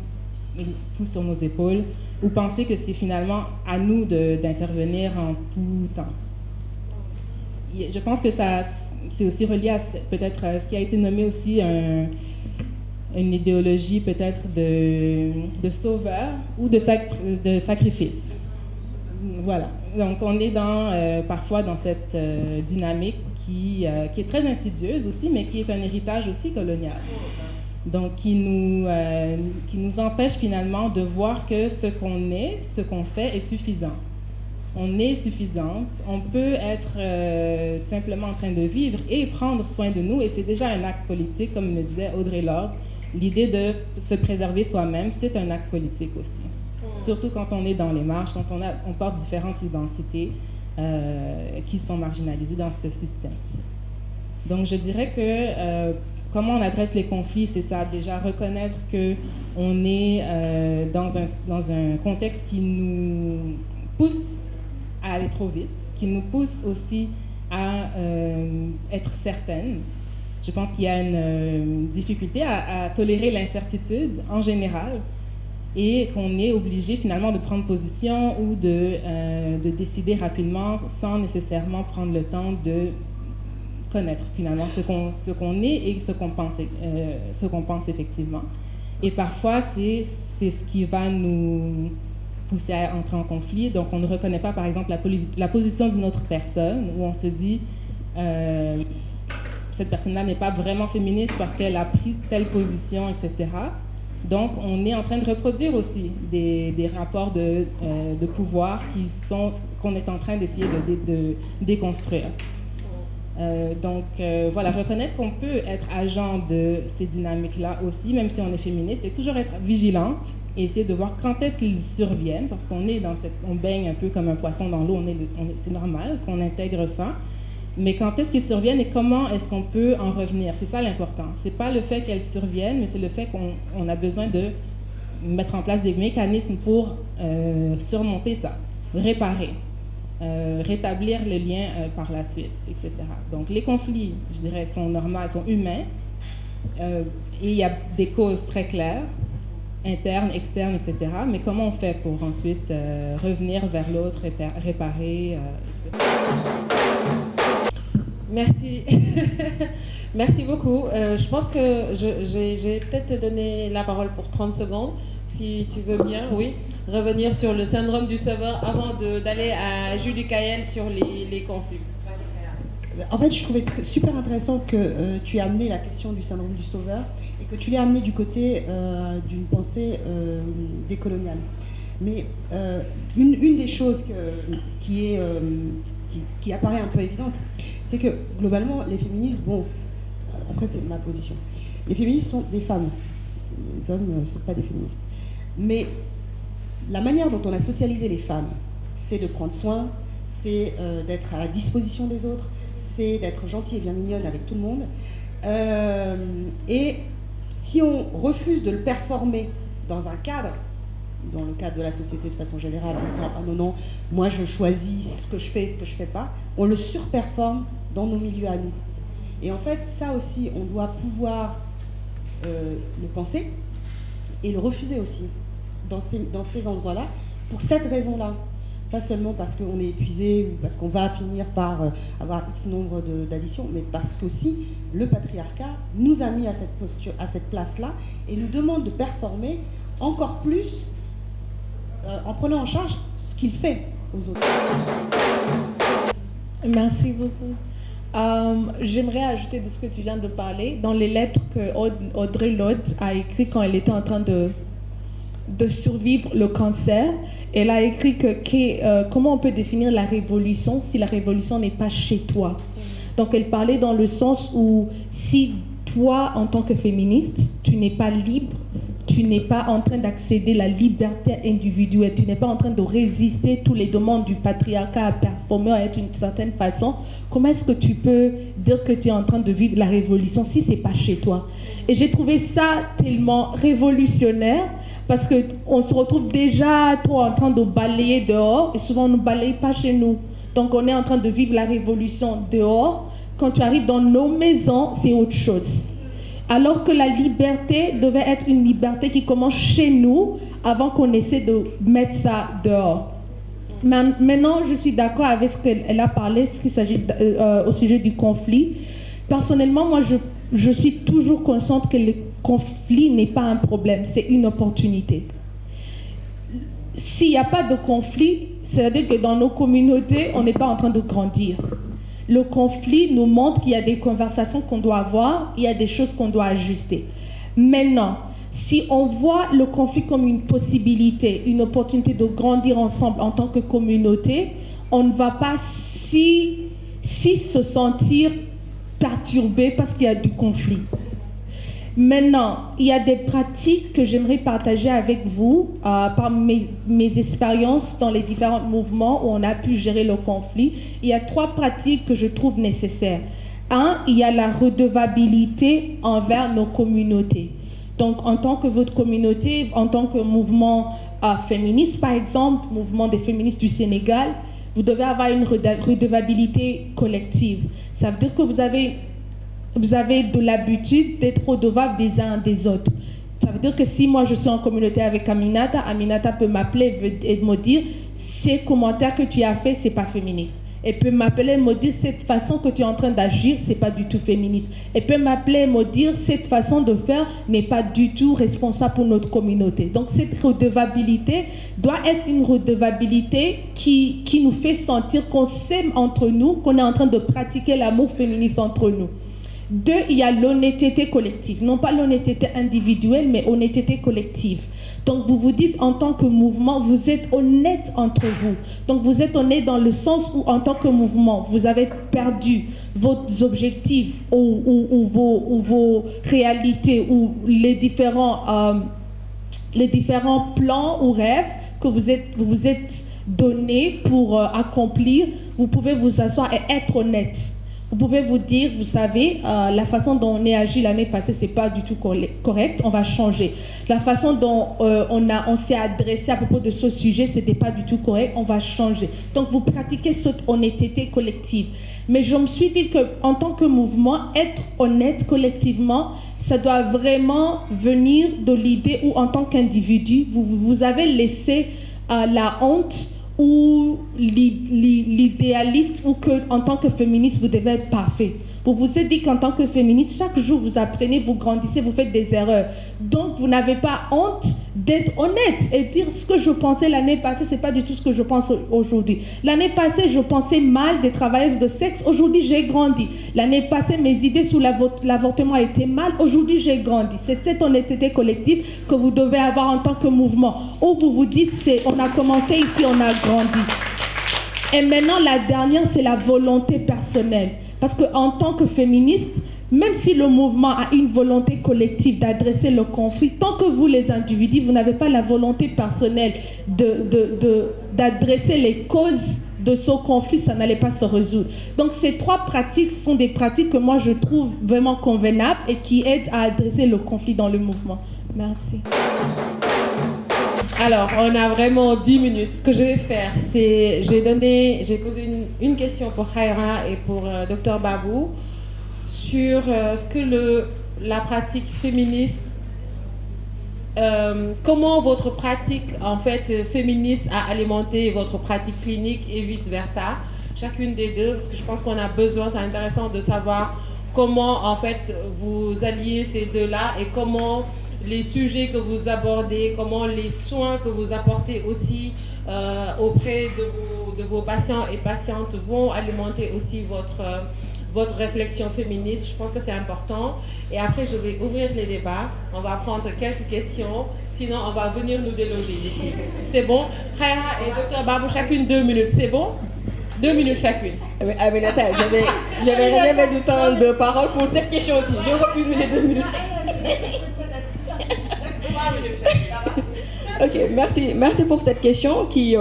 tout sur nos épaules ou penser que c'est finalement à nous d'intervenir en tout temps. je pense que c'est aussi relié à peut-être ce qui a été nommé aussi une idéologie peut-être de sauveur ou de sacrifice. Voilà. Donc on est parfois dans cette dynamique qui est très insidieuse aussi, mais qui est un héritage aussi colonial. Donc qui nous empêche finalement de voir que ce qu'on est, ce qu'on fait est suffisant. On est suffisante, on peut être simplement en train de vivre et prendre soin de nous, et c'est déjà un acte politique, comme le disait Audre Lorde. L'idée de se préserver soi-même, c'est un acte politique aussi. Surtout quand on est dans les marges, quand on porte différentes identités qui sont marginalisées dans ce système. Donc je dirais que comment on adresse les conflits, c'est ça, déjà reconnaître qu'on est dans un contexte qui nous pousse à aller trop vite, qui nous pousse aussi à être certaine. Je pense qu'il y a une difficulté à tolérer l'incertitude en général et qu'on est obligé finalement de prendre position ou de décider rapidement sans nécessairement prendre le temps de connaître finalement ce qu'on est et ce qu'on pense effectivement. Et parfois, c'est ce qui va nous pousser à entrer en conflit. Donc, on ne reconnaît pas, par exemple, la position d'une autre personne, où on se dit cette personne-là n'est pas vraiment féministe parce qu'elle a pris telle position, etc. Donc, on est en train de reproduire aussi des rapports de pouvoir qu'on est en train d'essayer de déconstruire. Voilà, reconnaître qu'on peut être agent de ces dynamiques-là aussi, même si on est féministe, et toujours être vigilante et essayer de voir quand est-ce qu'ils surviennent, parce qu'on est on baigne un peu comme un poisson dans l'eau, c'est normal qu'on intègre ça, mais quand est-ce qu'ils surviennent et comment est-ce qu'on peut en revenir, c'est ça l'important. C'est pas le fait qu'elles surviennent, mais c'est le fait qu'on a besoin de mettre en place des mécanismes pour surmonter ça, réparer. Rétablir le lien par la suite, etc. Donc les conflits, je dirais, sont normaux, sont humains, et il y a des causes très claires, internes, externes, etc. Mais comment on fait pour ensuite revenir vers l'autre, réparer, etc. Merci. Merci beaucoup. Je pense que je vais peut-être te donner la parole pour 30 secondes, si tu veux bien, oui. Revenir sur le syndrome du sauveur avant d'aller à Julie Caël sur les conflits. En fait, je trouvais super intéressant que tu aies amené la question du syndrome du sauveur et que tu l'aies amené du côté d'une pensée décoloniale. Mais une des choses qui apparaît un peu évidente, c'est que globalement, les féministes, après c'est ma position, les féministes sont des femmes, les hommes ne sont pas des féministes. Mais la manière dont on a socialisé les femmes, c'est de prendre soin, c'est d'être à la disposition des autres, c'est d'être gentille et bien mignonne avec tout le monde. Et si on refuse de le performer dans le cadre de la société de façon générale, en disant « Ah non, non, moi je choisis ce que je fais et ce que je ne fais pas », on le surperforme dans nos milieux à nous. Et en fait, ça aussi, on doit pouvoir le penser et le refuser aussi dans ces endroits-là, pour cette raison-là. Pas seulement parce qu'on est épuisé ou parce qu'on va finir par avoir X nombre d'addictions, mais parce qu'aussi le patriarcat nous a mis à cette place-là et nous demande de performer encore plus en prenant en charge ce qu'il fait aux autres. Merci beaucoup. J'aimerais ajouter de ce que tu viens de parler. Dans les lettres que Audre Lorde a écrites quand elle était en train de survivre le cancer, elle a écrit comment on peut définir la révolution si la révolution n'est pas chez toi. Donc elle parlait dans le sens où si toi, en tant que féministe, tu n'es pas libre, tu n'es pas en train d'accéder à la liberté individuelle, tu n'es pas en train de résister tous les demandes du patriarcat à performer, à être d'une certaine façon, comment est-ce que tu peux dire que tu es en train de vivre la révolution si ce n'est pas chez toi? Et j'ai trouvé ça tellement révolutionnaire parce qu'on se retrouve déjà trop en train de balayer dehors et souvent on ne balaye pas chez nous. Donc on est en train de vivre la révolution dehors. Quand tu arrives dans nos maisons, c'est autre chose. Alors que la liberté devait être une liberté qui commence chez nous avant qu'on essaie de mettre ça dehors. Maintenant, je suis d'accord avec ce qu'elle a parlé, ce qu'il s'agit au sujet du conflit. Personnellement, moi, je suis toujours consciente que le conflit n'est pas un problème, c'est une opportunité. S'il n'y a pas de conflit, c'est-à-dire que dans nos communautés, on n'est pas en train de grandir. Le conflit nous montre qu'il y a des conversations qu'on doit avoir, il y a des choses qu'on doit ajuster. Maintenant, si on voit le conflit comme une possibilité, une opportunité de grandir ensemble en tant que communauté, on ne va pas si se sentir perturbé parce qu'il y a du conflit. Maintenant, il y a des pratiques que j'aimerais partager avec vous par mes expériences dans les différents mouvements où on a pu gérer le conflit. Il y a 3 pratiques que je trouve nécessaires. 1, il y a la redevabilité envers nos communautés. Donc, en tant que votre communauté, en tant que mouvement féministe, par exemple, mouvement des féministes du Sénégal, vous devez avoir une redevabilité collective. Ça veut dire que vous avez de l'habitude d'être redevable des uns des autres. Ça veut dire que si moi je suis en communauté avec Aminata, Aminata peut m'appeler et me dire ces commentaires que tu as fait, c'est pas féministe. Elle peut m'appeler et me dire cette façon que tu es en train d'agir, c'est pas du tout féministe. Elle peut m'appeler et me dire cette façon de faire n'est pas du tout responsable pour notre communauté. Donc cette redevabilité doit être une redevabilité qui nous fait sentir qu'on s'aime entre nous, qu'on est en train de pratiquer l'amour féministe entre nous. 2, il y a l'honnêteté collective. Non pas l'honnêteté individuelle, mais honnêteté collective. Donc vous vous dites en tant que mouvement, vous êtes honnête entre vous. Donc vous êtes honnête dans le sens où en tant que mouvement, vous avez perdu vos objectifs ou vos réalités ou les différents plans ou rêves que vous vous êtes donnés pour accomplir. Vous pouvez vous asseoir et être honnête. Vous pouvez vous dire, vous savez, la façon dont on est agi l'année passée, c'est pas du tout correct, on va changer. La façon dont on s'est adressé à propos de ce sujet, c'était pas du tout correct, on va changer. Donc vous pratiquez cette honnêteté collective. Mais je me suis dit qu'en tant que mouvement, être honnête collectivement, ça doit vraiment venir de l'idée où en tant qu'individu, vous avez laissé la honte ou l'idéaliste ou que en tant que féministe vous devez être parfait. Vous vous êtes dit qu'en tant que féministe, chaque jour vous apprenez, vous grandissez, vous faites des erreurs. Donc vous n'avez pas honte d'être honnête et dire ce que je pensais l'année passée, c'est pas du tout ce que je pense aujourd'hui. L'année passée, je pensais mal des travailleuses de sexe, aujourd'hui j'ai grandi. L'année passée, mes idées sur l'avortement étaient mal, aujourd'hui j'ai grandi. C'est cette honnêteté collective que vous devez avoir en tant que mouvement, où vous vous dites, on a commencé ici, on a grandi. Et maintenant, la dernière, c'est la volonté personnelle. Parce qu'en tant que féministe, même si le mouvement a une volonté collective d'adresser le conflit, tant que vous, les individus, vous n'avez pas la volonté personnelle d'adresser les causes de ce conflit, ça n'allait pas se résoudre. Donc ces 3 pratiques sont des pratiques que moi je trouve vraiment convenables et qui aident à adresser le conflit dans le mouvement. Merci. Alors, on a vraiment 10 minutes. Ce que je vais faire, c'est, j'ai posé une question pour Khaira et pour Dr Babou sur ce que la pratique féministe, comment votre pratique en fait féministe a alimenté votre pratique clinique et vice versa, chacune des deux, parce que je pense qu'on a besoin, c'est intéressant de savoir comment en fait vous alliez ces deux-là et comment les sujets que vous abordez, comment les soins que vous apportez aussi auprès de vos patients et patientes vont alimenter aussi votre réflexion féministe. Je pense que c'est important. Et après, je vais ouvrir les débats. On va prendre quelques questions. Sinon, on va venir nous déloger ici. C'est bon? Khaira et Dr Babou, chacune 2 minutes. C'est bon? 2 minutes chacune. Aminata, j'avais réservé du temps de parole pour cette question aussi. Je refuse les 2 minutes. Ok, merci pour cette question qui,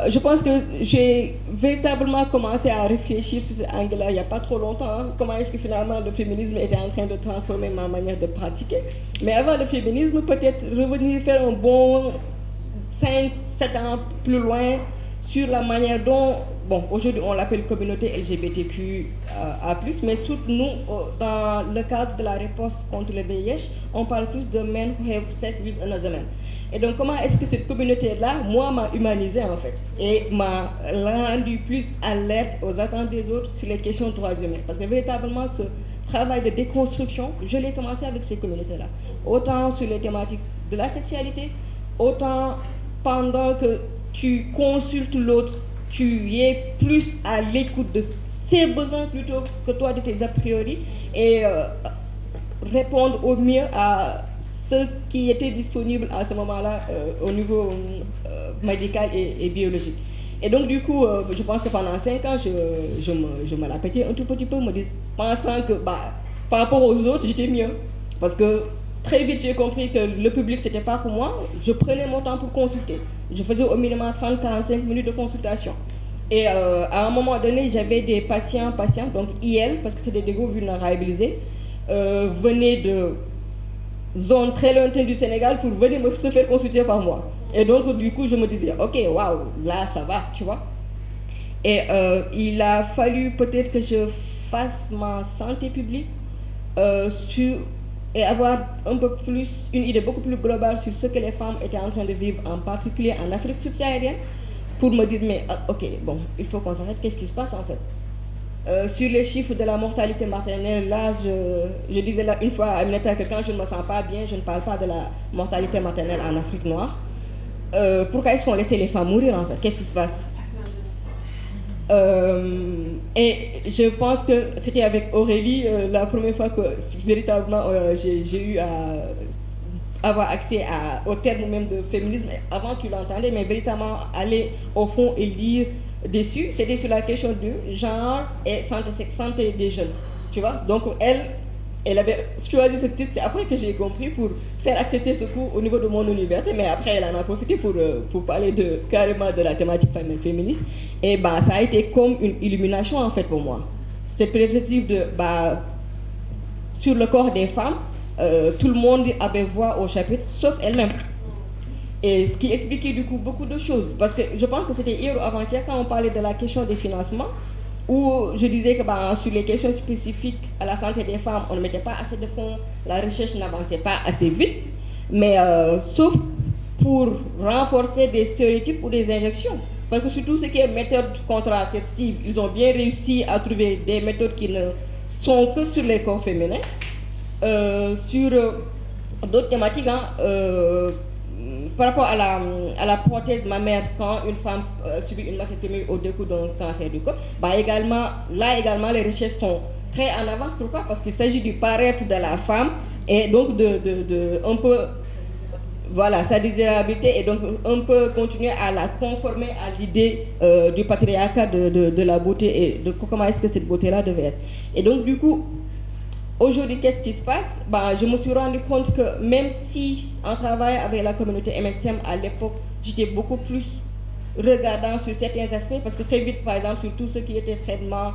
je pense que j'ai véritablement commencé à réfléchir sur cet angle-là il n'y a pas trop longtemps. Hein. Comment est-ce que finalement le féminisme était en train de transformer ma manière de pratiquer. Mais avant le féminisme, peut-être revenir faire un bon 5-7 ans plus loin sur la manière dont, bon, aujourd'hui on l'appelle communauté LGBTQA+, mais surtout nous, dans le cadre de la réponse contre le VIH, on parle plus de men who have sex with another man. Et donc comment est-ce que cette communauté-là, moi, m'a humanisé en fait, et m'a rendu plus alerte aux attentes des autres sur les questions de droits humains. Parce que véritablement, ce travail de déconstruction, je l'ai commencé avec ces communautés-là. Autant sur les thématiques de la sexualité, autant pendant que tu consultes l'autre, tu es plus à l'écoute de ses besoins plutôt que toi de tes a priori, et répondre au mieux à ce qui était disponible à ce moment-là au niveau médical et biologique. Et donc du coup, je pense que pendant 5 ans, je me la pétais un tout petit peu, pensant que par rapport aux autres, j'étais mieux. Parce que très vite, j'ai compris que le public, c'était pas pour moi. Je prenais mon temps pour consulter. Je faisais au minimum 30-45 minutes de consultation. Et à un moment donné, j'avais des patients, donc IL, parce que c'était des groupes vulnérabilisés, venaient de zones très lointaines du Sénégal pour venir se faire consulter par moi. Et donc, du coup, je me disais, ok, waouh, là, ça va, tu vois. Et il a fallu peut-être que je fasse ma santé publique et avoir un peu plus, une idée beaucoup plus globale sur ce que les femmes étaient en train de vivre, en particulier en Afrique subsaharienne, pour me dire, mais ok, bon, il faut qu'on s'arrête, qu'est-ce qui se passe en fait? Sur les chiffres de la mortalité maternelle, là, je disais là une fois à Aminata que quand je ne me sens pas bien, je ne parle pas de la mortalité maternelle en Afrique noire. Pourquoi est-ce qu'on laissait les femmes mourir en fait? Qu'est-ce qui se passe? Et je pense que c'était avec Aurélie la première fois que véritablement j'ai eu à avoir accès au terme même de féminisme. Avant tu l'entendais, mais véritablement aller au fond et lire dessus, c'était sur la question du genre et santé des jeunes, tu vois. Donc elle avait choisi ce titre, c'est après que j'ai compris, pour faire accepter ce cours au niveau de mon université, mais après elle en a profité pour parler carrément de la thématique féministe, et ça a été comme une illumination en fait pour moi. Cette perspective sur le corps des femmes, tout le monde avait voix au chapitre, sauf elle-même. Et ce qui expliquait du coup beaucoup de choses, parce que je pense que c'était hier ou avant-hier quand on parlait de la question des financements, où je disais que sur les questions spécifiques à la santé des femmes, on ne mettait pas assez de fonds, la recherche n'avançait pas assez vite, mais sauf pour renforcer des stéréotypes ou des injections. Parce que surtout ce qui est méthode contraceptive, ils ont bien réussi à trouver des méthodes qui ne sont que sur les corps féminins. Sur d'autres thématiques, par rapport à la prothèse mammaire, quand une femme subit une mastectomie au décours d'un cancer du corps, également, les recherches sont très en avance. Pourquoi? Parce qu'il s'agit du paraître de la femme et donc de un peu, voilà, sa désirabilité, et donc un peu continuer à la conformer à l'idée du patriarcat de la beauté et de comment est-ce que cette beauté-là devait être. Et donc du coup, aujourd'hui, qu'est-ce qui se passe? Je me suis rendu compte que même si, en travaillant avec la communauté MSM à l'époque, j'étais beaucoup plus regardant sur certains aspects, parce que très vite, par exemple, sur tout ce qui était traitement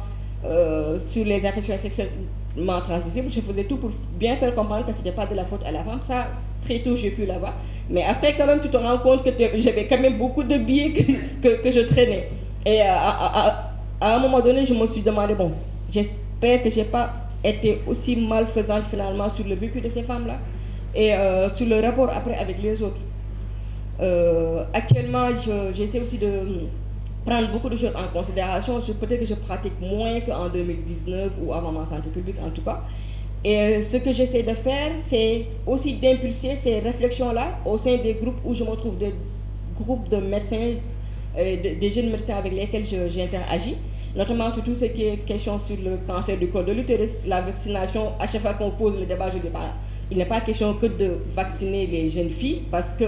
sur les infections sexuellement transmissibles, je faisais tout pour bien faire comprendre que ce n'était pas de la faute à la femme. Ça, très tôt, j'ai pu l'avoir. Mais après, quand même, tu te rends compte que j'avais quand même beaucoup de biais que je traînais. Et à un moment donné, je me suis demandé, bon, j'espère que je n'ai pas été aussi malfaisante finalement sur le vécu de ces femmes-là et sur le rapport après avec les autres. Actuellement, j'essaie aussi de prendre beaucoup de choses en considération. Peut-être que je pratique moins qu'en 2019 ou avant ma santé publique en tout cas. Et ce que j'essaie de faire, c'est aussi d'impulser ces réflexions-là au sein des groupes où je me trouve, des groupes de médecins, des jeunes médecins avec lesquels j'interagis. Notamment sur tout ce qui est question sur le cancer du col de l'utérus, la vaccination. À chaque fois qu'on pose le débat, je dis il n'est pas question que de vacciner les jeunes filles, parce que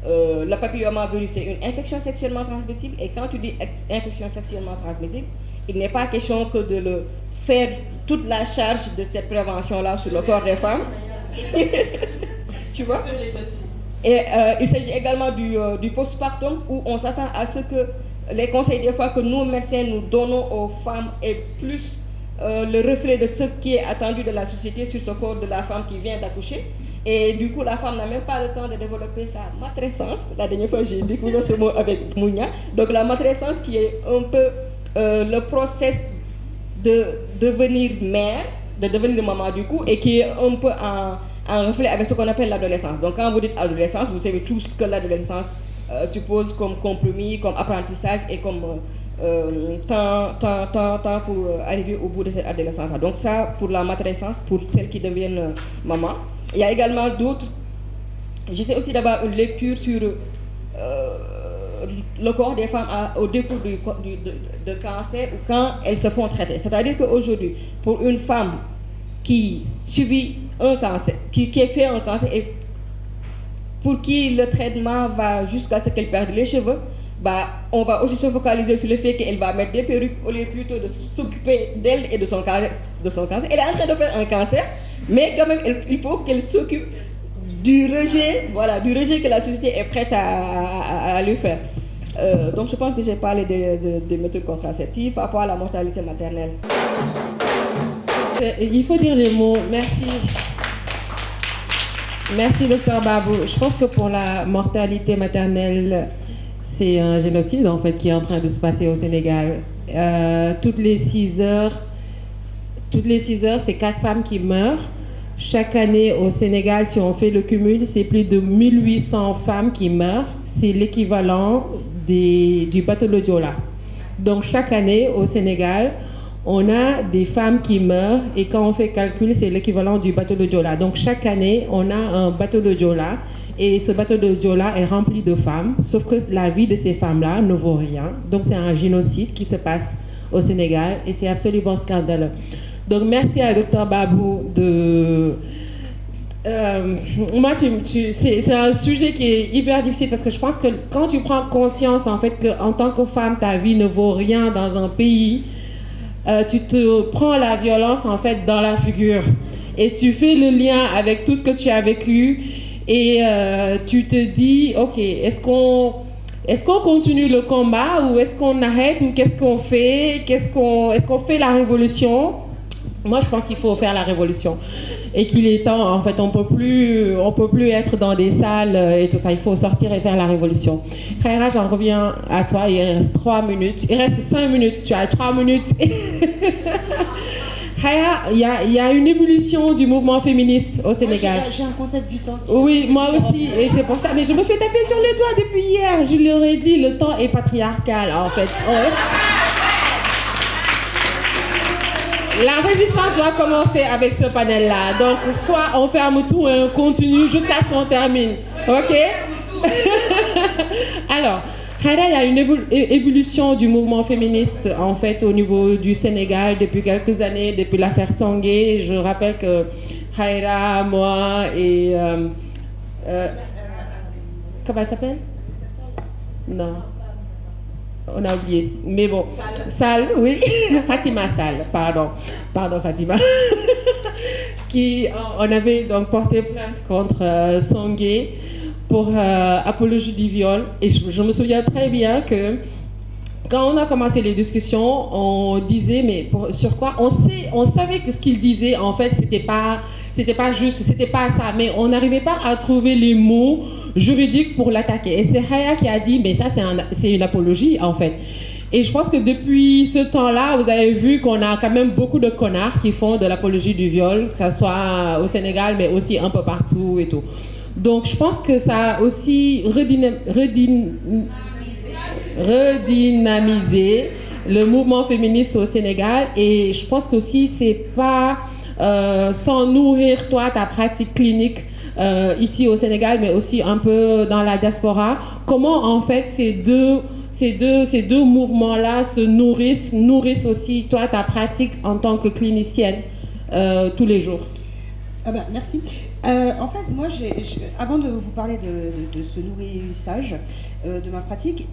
le papillomavirus, c'est une infection sexuellement transmissible, et quand tu dis infection sexuellement transmissible, il n'est pas question que de le faire toute la charge de cette prévention-là sur le corps des femmes. Tu vois? Sur les jeunes filles. Et il s'agit également du postpartum, où on s'attend à ce que les conseils des fois que nous, médecins, nous donnons aux femmes est plus le reflet de ce qui est attendu de la société sur ce corps de la femme qui vient d'accoucher. Et du coup, la femme n'a même pas le temps de développer sa matrescence. La dernière fois, j'ai découvert ce mot avec Mounia. Donc la matrescence qui est un peu le process de devenir mère, de devenir maman du coup, et qui est un peu en reflet avec ce qu'on appelle l'adolescence. Donc quand vous dites adolescence, vous savez tout ce que l'adolescence suppose comme compromis, comme apprentissage et comme temps pour arriver au bout de cette adolescence. Donc ça pour la matrescence, pour celles qui deviennent maman. Il y a également d'autres. J'essaie aussi d'avoir une lecture sur le corps des femmes au décours de cancer ou quand elles se font traiter. C'est-à-dire qu'aujourd'hui, pour une femme qui subit un cancer, qui est fait un cancer et pour qui le traitement va jusqu'à ce qu'elle perde les cheveux, on va aussi se focaliser sur le fait qu'elle va mettre des perruques au lieu plutôt de s'occuper d'elle et de son cancer. Elle est en train de faire un cancer, mais quand même, il faut qu'elle s'occupe du rejet que la société est prête à lui faire. Donc je pense que j'ai parlé des méthodes contraceptives par rapport à la mortalité maternelle. Il faut dire les mots. Merci. Merci, Dr Babou. Je pense que pour la mortalité maternelle, c'est un génocide en fait qui est en train de se passer au Sénégal. Toutes les 6 heures, c'est 4 femmes qui meurent. Chaque année au Sénégal, si on fait le cumul, c'est plus de 1800 femmes qui meurent. C'est l'équivalent du bateau de Joola. Donc chaque année au Sénégal, on a des femmes qui meurent et quand on fait le calcul, c'est l'équivalent du bateau de Joola. Donc chaque année, on a un bateau de Joola et ce bateau de Joola est rempli de femmes, sauf que la vie de ces femmes-là ne vaut rien. Donc c'est un génocide qui se passe au Sénégal et c'est absolument scandaleux. Donc merci à Dr Babou de... moi, c'est un sujet qui est hyper difficile parce que je pense que quand tu prends conscience en fait qu'en tant que femme, ta vie ne vaut rien dans un pays, tu te prends la violence en fait dans la figure et tu fais le lien avec tout ce que tu as vécu et tu te dis, ok, est-ce qu'on continue le combat ou est-ce qu'on arrête ou qu'est-ce qu'on fait, est-ce qu'on fait la révolution? Moi, je pense qu'il faut faire la révolution et qu'il est temps, en fait, on peut plus être dans des salles et tout ça, il faut sortir et faire la révolution. Khaira, j'en reviens à toi, il reste 3 minutes, il reste 5 minutes, tu as 3 minutes. Khaira, il y a une ébullition du mouvement féministe au Sénégal. J'ai un concept du temps. Oui, moi aussi, et c'est pour ça, mais je me fais taper sur les doigts depuis hier, je leur ai dit, le temps est patriarcal, en fait. Ouais. La résistance doit commencer avec ce panel-là. Donc, soit on ferme tout et on continue jusqu'à ce qu'on termine. OK? Alors, Khaira, il y a une ébullition du mouvement féministe, en fait, au niveau du Sénégal depuis quelques années, depuis l'affaire Sangué. Je rappelle que Khaira, moi et... comment elle s'appelle? Non. On a oublié. Mais bon. Sall, oui. Fatima Sall, pardon. Pardon, Fatima. On avait donc porté plainte contre Sangué pour apologie du viol. Et je me souviens très bien que quand on a commencé les discussions, on disait, mais sur quoi? On savait que ce qu'il disait, en fait, c'était pas juste, c'était pas ça. Mais on n'arrivait pas à trouver les mots juridique pour l'attaquer. Et c'est Khaira qui a dit, mais ça c'est une apologie en fait. Et je pense que depuis ce temps-là, vous avez vu qu'on a quand même beaucoup de connards qui font de l'apologie du viol, que ce soit au Sénégal, mais aussi un peu partout et tout. Donc je pense que ça a aussi redynamisé le mouvement féministe au Sénégal. Et je pense qu'aussi c'est pas sans nourrir toi ta pratique clinique ici au Sénégal, mais aussi un peu dans la diaspora, comment en fait ces deux mouvements-là se nourrissent aussi toi ta pratique en tant que clinicienne tous les jours. Merci. En fait, moi, avant de vous parler de ce nourrissage de ma pratique,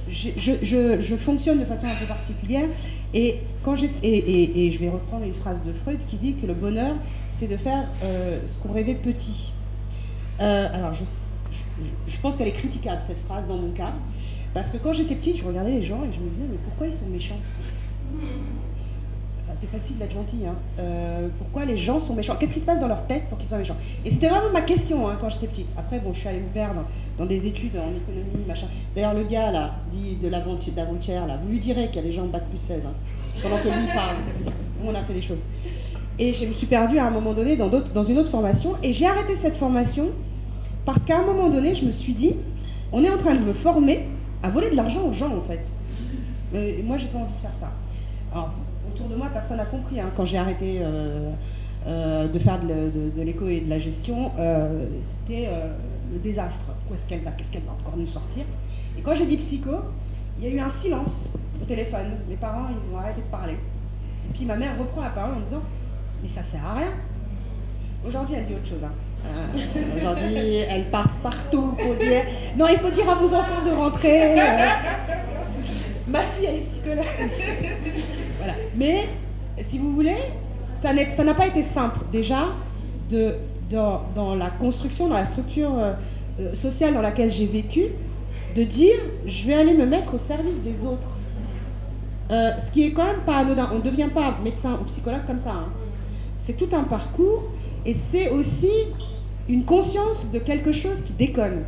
je fonctionne de façon un peu particulière et je vais reprendre une phrase de Freud qui dit que le bonheur, c'est de faire ce qu'on rêvait petit. Alors, je pense qu'elle est critiquable, cette phrase, dans mon cas, parce que quand j'étais petite, je regardais les gens et je me disais, mais pourquoi ils sont méchants? Enfin, c'est facile d'être gentil. Hein. Pourquoi les gens sont méchants? Qu'est-ce qui se passe dans leur tête pour qu'ils soient méchants? Et c'était vraiment ma question quand j'étais petite. Après, bon, je suis allée me perdre dans des études en économie, machin. D'ailleurs, le gars, là, dit de d'avant-hier, là, vous lui direz qu'il y a des gens en bac plus 16, pendant que lui parle. On a fait des choses. Et je me suis perdue à un moment donné dans une autre formation. Et j'ai arrêté cette formation parce qu'à un moment donné, je me suis dit, on est en train de me former à voler de l'argent aux gens, en fait. Moi, j'ai pas envie de faire ça. Alors, autour de moi, personne n'a compris. Quand j'ai arrêté de faire de l'éco et de la gestion, c'était le désastre. Qu'est-ce qu'elle va encore nous sortir? Et quand j'ai dit psycho, il y a eu un silence au téléphone. Mes parents, ils ont arrêté de parler. Et puis ma mère reprend la parole en disant, mais ça sert à rien. Aujourd'hui, elle dit autre chose. Aujourd'hui, elle passe partout pour dire, non, il faut dire à vos enfants de rentrer. Ma fille, elle est psychologue. Voilà. Mais, si vous voulez, ça n'a pas été simple, déjà, dans la construction, dans la structure sociale dans laquelle j'ai vécu, de dire, je vais aller me mettre au service des autres. Ce qui est quand même pas anodin. On ne devient pas médecin ou psychologue comme ça. C'est tout un parcours, et c'est aussi une conscience de quelque chose qui déconne.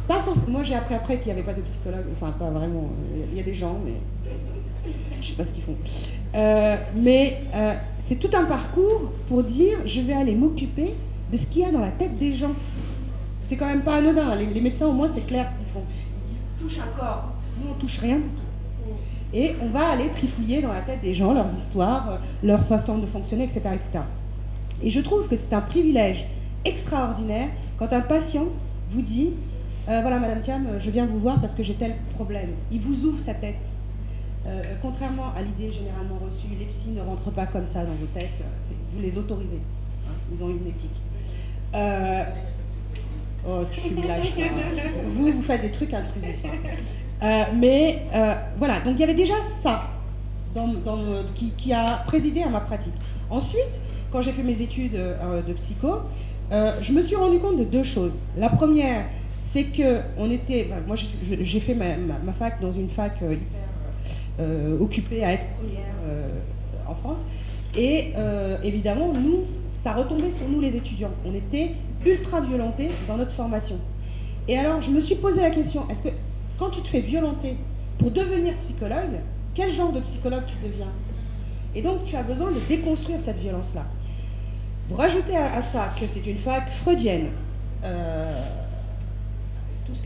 Pas forcément. Moi, j'ai appris après qu'il n'y avait pas de psychologue, enfin, pas vraiment. Il y a des gens, mais je ne sais pas ce qu'ils font. Mais c'est tout un parcours pour dire, je vais aller m'occuper de ce qu'il y a dans la tête des gens. C'est quand même pas anodin. Les médecins, au moins, c'est clair ce qu'ils font. Ils touchent un corps. Nous, on touche rien. Et on va aller trifouiller dans la tête des gens, leurs histoires, leur façon de fonctionner, etc., etc. Et je trouve que c'est un privilège extraordinaire quand un patient vous dit voilà, Madame Thiam, je viens vous voir parce que j'ai tel problème. Il vous ouvre sa tête. Contrairement à l'idée généralement reçue, les psys ne rentrent pas comme ça dans vos têtes. Vous les autorisez. Ils ont une éthique. Oh, tu me lâches. Vous faites des trucs intrusifs. Mais voilà, donc il y avait déjà ça qui a présidé à ma pratique. Ensuite, quand j'ai fait mes études de psycho, je me suis rendu compte de deux choses. La première, c'est que moi j'ai fait ma fac dans une fac hyper occupée à être première en France, et évidemment nous, ça retombait sur nous les étudiants. On était ultra violentés dans notre formation. Et alors je me suis posé la question, est-ce que quand tu te fais violenter pour devenir psychologue, quel genre de psychologue tu deviens? Et donc tu as besoin de déconstruire cette violence-là. Vous rajoutez à ça que c'est une fac freudienne. Tout ce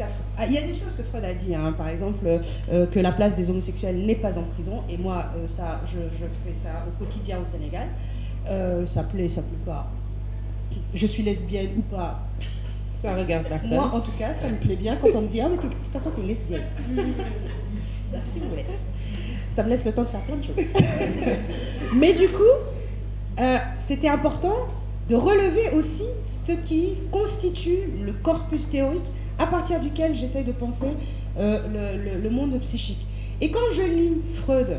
il y a des choses que Freud a dit, par exemple que la place des homosexuels n'est pas en prison. Et moi, ça, je fais ça au quotidien au Sénégal. Ça plaît pas. Je suis lesbienne ou pas. Ça regarde personne. Moi, en tout cas, ça me plaît bien quand on me dit « Ah, mais de toute façon, t'es lesbienne. » Si vous voulez. Ça me laisse le temps de faire plein de choses. Mais du coup, c'était important de relever aussi ce qui constitue le corpus théorique à partir duquel j'essaye de penser le monde psychique. Et quand je lis Freud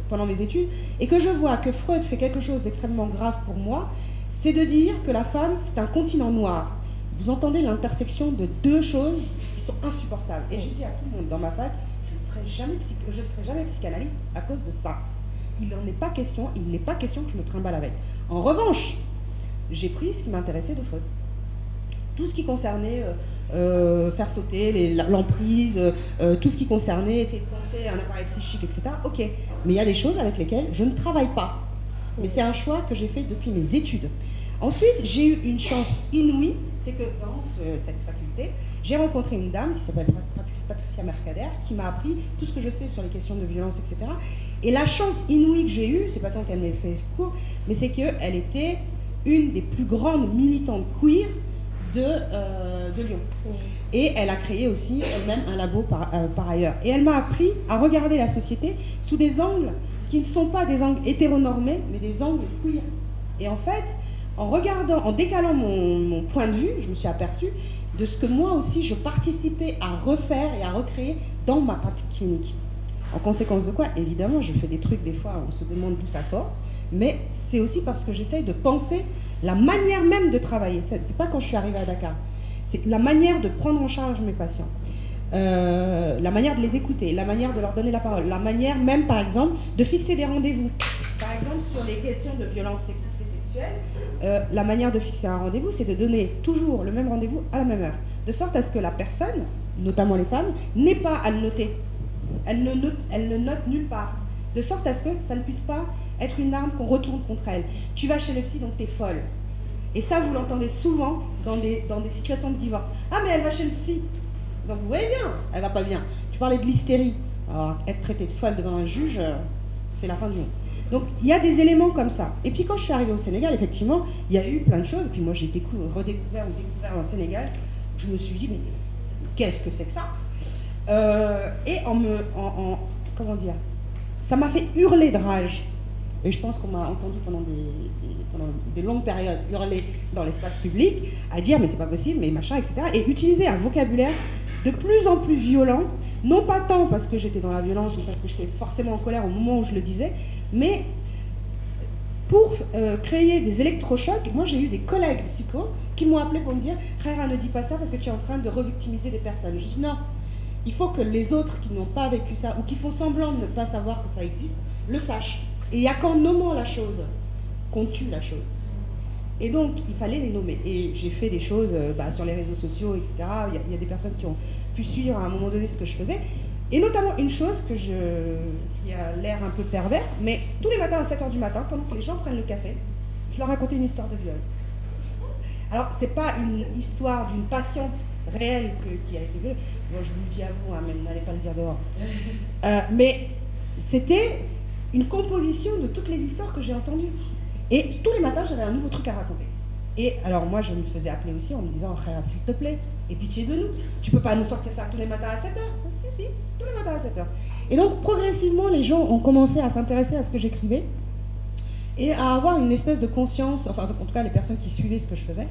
pendant mes études, et que je vois que Freud fait quelque chose d'extrêmement grave pour moi, c'est de dire que la femme, c'est un continent noir. Vous entendez l'intersection de deux choses qui sont insupportables. Et j'ai dit à tout le monde dans ma fac, je ne serai jamais psychanalyste à cause de ça. Il n'est pas question que je me trimballe avec. En revanche, j'ai pris ce qui m'intéressait de Freud. Tout ce qui concernait faire sauter l'emprise, tout ce qui concernait essayer de penser à un appareil psychique, etc. Ok, mais il y a des choses avec lesquelles je ne travaille pas. Mais c'est un choix que j'ai fait depuis mes études. Ensuite, j'ai eu une chance inouïe, c'est que dans cette faculté, j'ai rencontré une dame qui s'appelle Patricia Mercader, qui m'a appris tout ce que je sais sur les questions de violence, etc. Et la chance inouïe que j'ai eue, c'est pas tant qu'elle m'ait fait ce cours, mais c'est qu'elle était une des plus grandes militantes queer de Lyon. Et elle a créé aussi elle-même un labo par ailleurs. Et elle m'a appris à regarder la société sous des angles qui ne sont pas des angles hétéronormés, mais des angles queer. Et en fait, en décalant mon point de vue, je me suis aperçue de ce que moi aussi je participais à refaire et à recréer dans ma pratique clinique. En conséquence de quoi, évidemment, je fais des trucs, des fois, on se demande d'où ça sort, mais c'est aussi parce que j'essaye de penser la manière même de travailler. C'est pas quand je suis arrivée à Dakar, c'est la manière de prendre en charge mes patients, la manière de les écouter, la manière de leur donner la parole, la manière même, par exemple, de fixer des rendez-vous. Par exemple, sur les questions de violence sexiste et sexuelle, la manière de fixer un rendez-vous, c'est de donner toujours le même rendez-vous à la même heure. De sorte à ce que la personne, notamment les femmes, n'ait pas à le noter. Elle ne note nulle part. De sorte à ce que ça ne puisse pas être une arme qu'on retourne contre elle. Tu vas chez le psy, donc t'es folle. Et ça, vous l'entendez souvent dans des situations de divorce. Ah, mais elle va chez le psy. Donc vous voyez bien, elle va pas bien. Tu parlais de l'hystérie. Alors, être traitée de folle devant un juge, c'est la fin du monde. Donc, il y a des éléments comme ça. Et puis, quand je suis arrivée au Sénégal, effectivement, il y a eu plein de choses. Et puis, moi, j'ai redécouvert au Sénégal. Je me suis dit, mais qu'est-ce que c'est que ça et comment dire, ça m'a fait hurler de rage. Et je pense qu'on m'a entendu pendant des longues périodes hurler dans l'espace public, à dire mais c'est pas possible, mais machin, etc. Et utiliser un vocabulaire de plus en plus violent, non pas tant parce que j'étais dans la violence ou parce que j'étais forcément en colère au moment où je le disais, mais pour créer des électrochocs. Moi j'ai eu des collègues psychos qui m'ont appelé pour me dire « Khaira, ne dis pas ça parce que tu es en train de revictimiser des personnes ». Je dis non. Il faut que les autres qui n'ont pas vécu ça ou qui font semblant de ne pas savoir que ça existe, le sachent. Et il n'y a qu'en nommant la chose qu'on tue la chose. Et donc, il fallait les nommer. Et j'ai fait des choses sur les réseaux sociaux, etc. Il y a des personnes qui ont pu suivre à un moment donné ce que je faisais. Et notamment une chose qui a l'air un peu pervers, mais tous les matins à 7h du matin, pendant que les gens prennent le café, je leur racontais une histoire de viol. Alors, c'est pas une histoire d'une patiente réelle qui a été violée. Moi, je vous le dis à vous, hein, mais n'allez pas le dire dehors. Mais c'était une composition de toutes les histoires que j'ai entendues. Et tous les matins, j'avais un nouveau truc à raconter. Et alors, moi, je me faisais appeler aussi en me disant « Khaira, s'il te plaît, aie pitié de nous. Tu peux pas nous sortir ça tous les matins à 7h ?» Si, tous les matins à 7h. Et donc, progressivement, les gens ont commencé à s'intéresser à ce que j'écrivais et à avoir une espèce de conscience, enfin, en tout cas, les personnes qui suivaient ce que je faisais,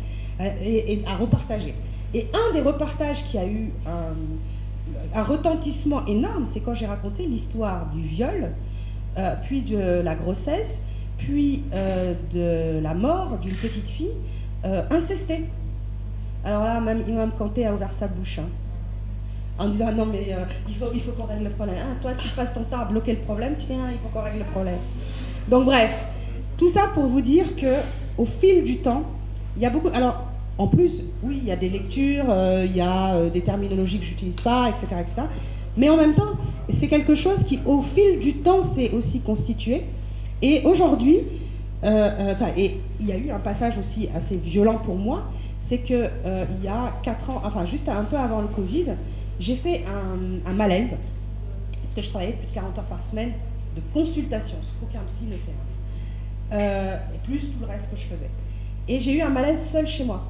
et à repartager. Et un des repartages qui a eu un retentissement énorme, c'est quand j'ai raconté l'histoire du viol, puis de la grossesse, puis de la mort d'une petite fille incestée. Alors là, même Imam Kanté a ouvert sa bouche, hein, en disant non mais il faut qu'on règle le problème. Ah, toi tu passes ton temps à bloquer le problème, tiens, il faut qu'on règle le problème. Donc bref, tout ça pour vous dire que au fil du temps, il y a beaucoup. Alors en plus, oui, il y a des lectures, il y a des terminologies que j'utilise pas, etc., etc. Mais en même temps, c'est quelque chose qui, au fil du temps, s'est aussi constitué. Et aujourd'hui, et il y a eu un passage aussi assez violent pour moi, c'est que il y a 4 ans, enfin juste un peu avant le Covid, j'ai fait un malaise, parce que je travaillais plus de 40 heures par semaine de consultation, ce qu'aucun psy ne fait, et plus tout le reste que je faisais. Et j'ai eu un malaise seul chez moi,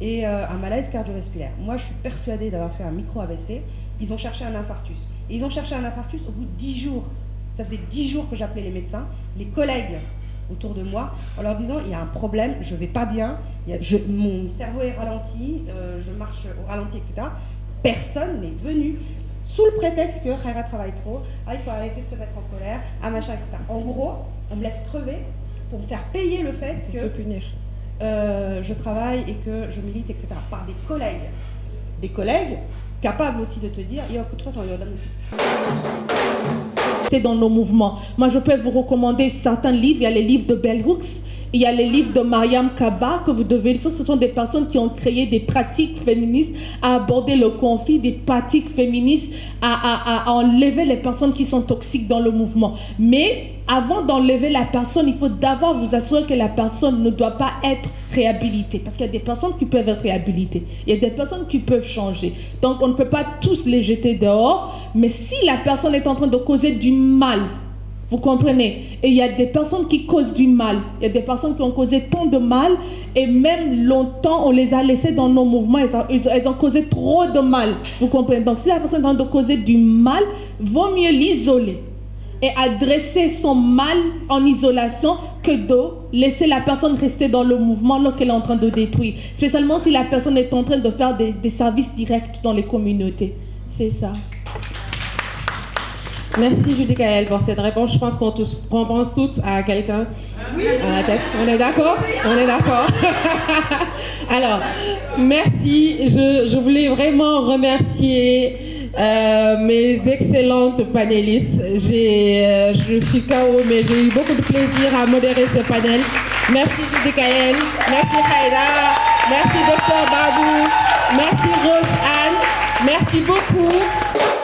et un malaise cardio-respiratoire. Moi, je suis persuadée d'avoir fait un micro-AVC. Ils ont cherché un infarctus. Et ils ont cherché un infarctus au bout de 10 jours. Ça faisait 10 jours que j'appelais les médecins, les collègues autour de moi, en leur disant il y a un problème, je vais pas bien, mon cerveau est ralenti, je marche au ralenti, etc. Personne n'est venu sous le prétexte que Khaira travaille trop, il faut arrêter de te mettre en colère, machin, etc. En gros, on me laisse crever pour me faire payer le fait que te punir. Je travaille et que je milite, etc. Par des collègues. Des collègues capables aussi de te dire il y a de toute façon, il y a dans nos mouvements. Moi, je peux vous recommander certains livres. Il y a les livres de Bell Hooks, il y a les livres de Mariam Kaba que vous devez lire. Ce sont des personnes qui ont créé des pratiques féministes à aborder le conflit, des pratiques féministes à enlever les personnes qui sont toxiques dans le mouvement. Mais avant d'enlever la personne, il faut d'abord vous assurer que la personne ne doit pas être réhabilitée. Parce qu'il y a des personnes qui peuvent être réhabilitées. Il y a des personnes qui peuvent changer. Donc on ne peut pas tous les jeter dehors. Mais si la personne est en train de causer du mal, vous comprenez? Et il y a des personnes qui causent du mal. Il y a des personnes qui ont causé tant de mal. Et même longtemps, on les a laissées dans nos mouvements. Elles ont causé trop de mal. Vous comprenez? Donc si la personne est en train de causer du mal, vaut mieux l'isoler et adresser son mal en isolation que de laisser la personne rester dans le mouvement alors qu'elle est en train de détruire. Spécialement si la personne est en train de faire des services directs dans les communautés. C'est ça. Merci Judy Kael pour cette réponse. Je pense qu'on pense toutes à quelqu'un à la tête. On est d'accord? On est d'accord. Alors, merci. Je voulais vraiment remercier mes excellentes panélistes. Je suis KO, mais j'ai eu beaucoup de plaisir à modérer ce panel. Merci Judy Kael, merci Khaïra, merci Dr Babou, merci Rose Anne, merci beaucoup.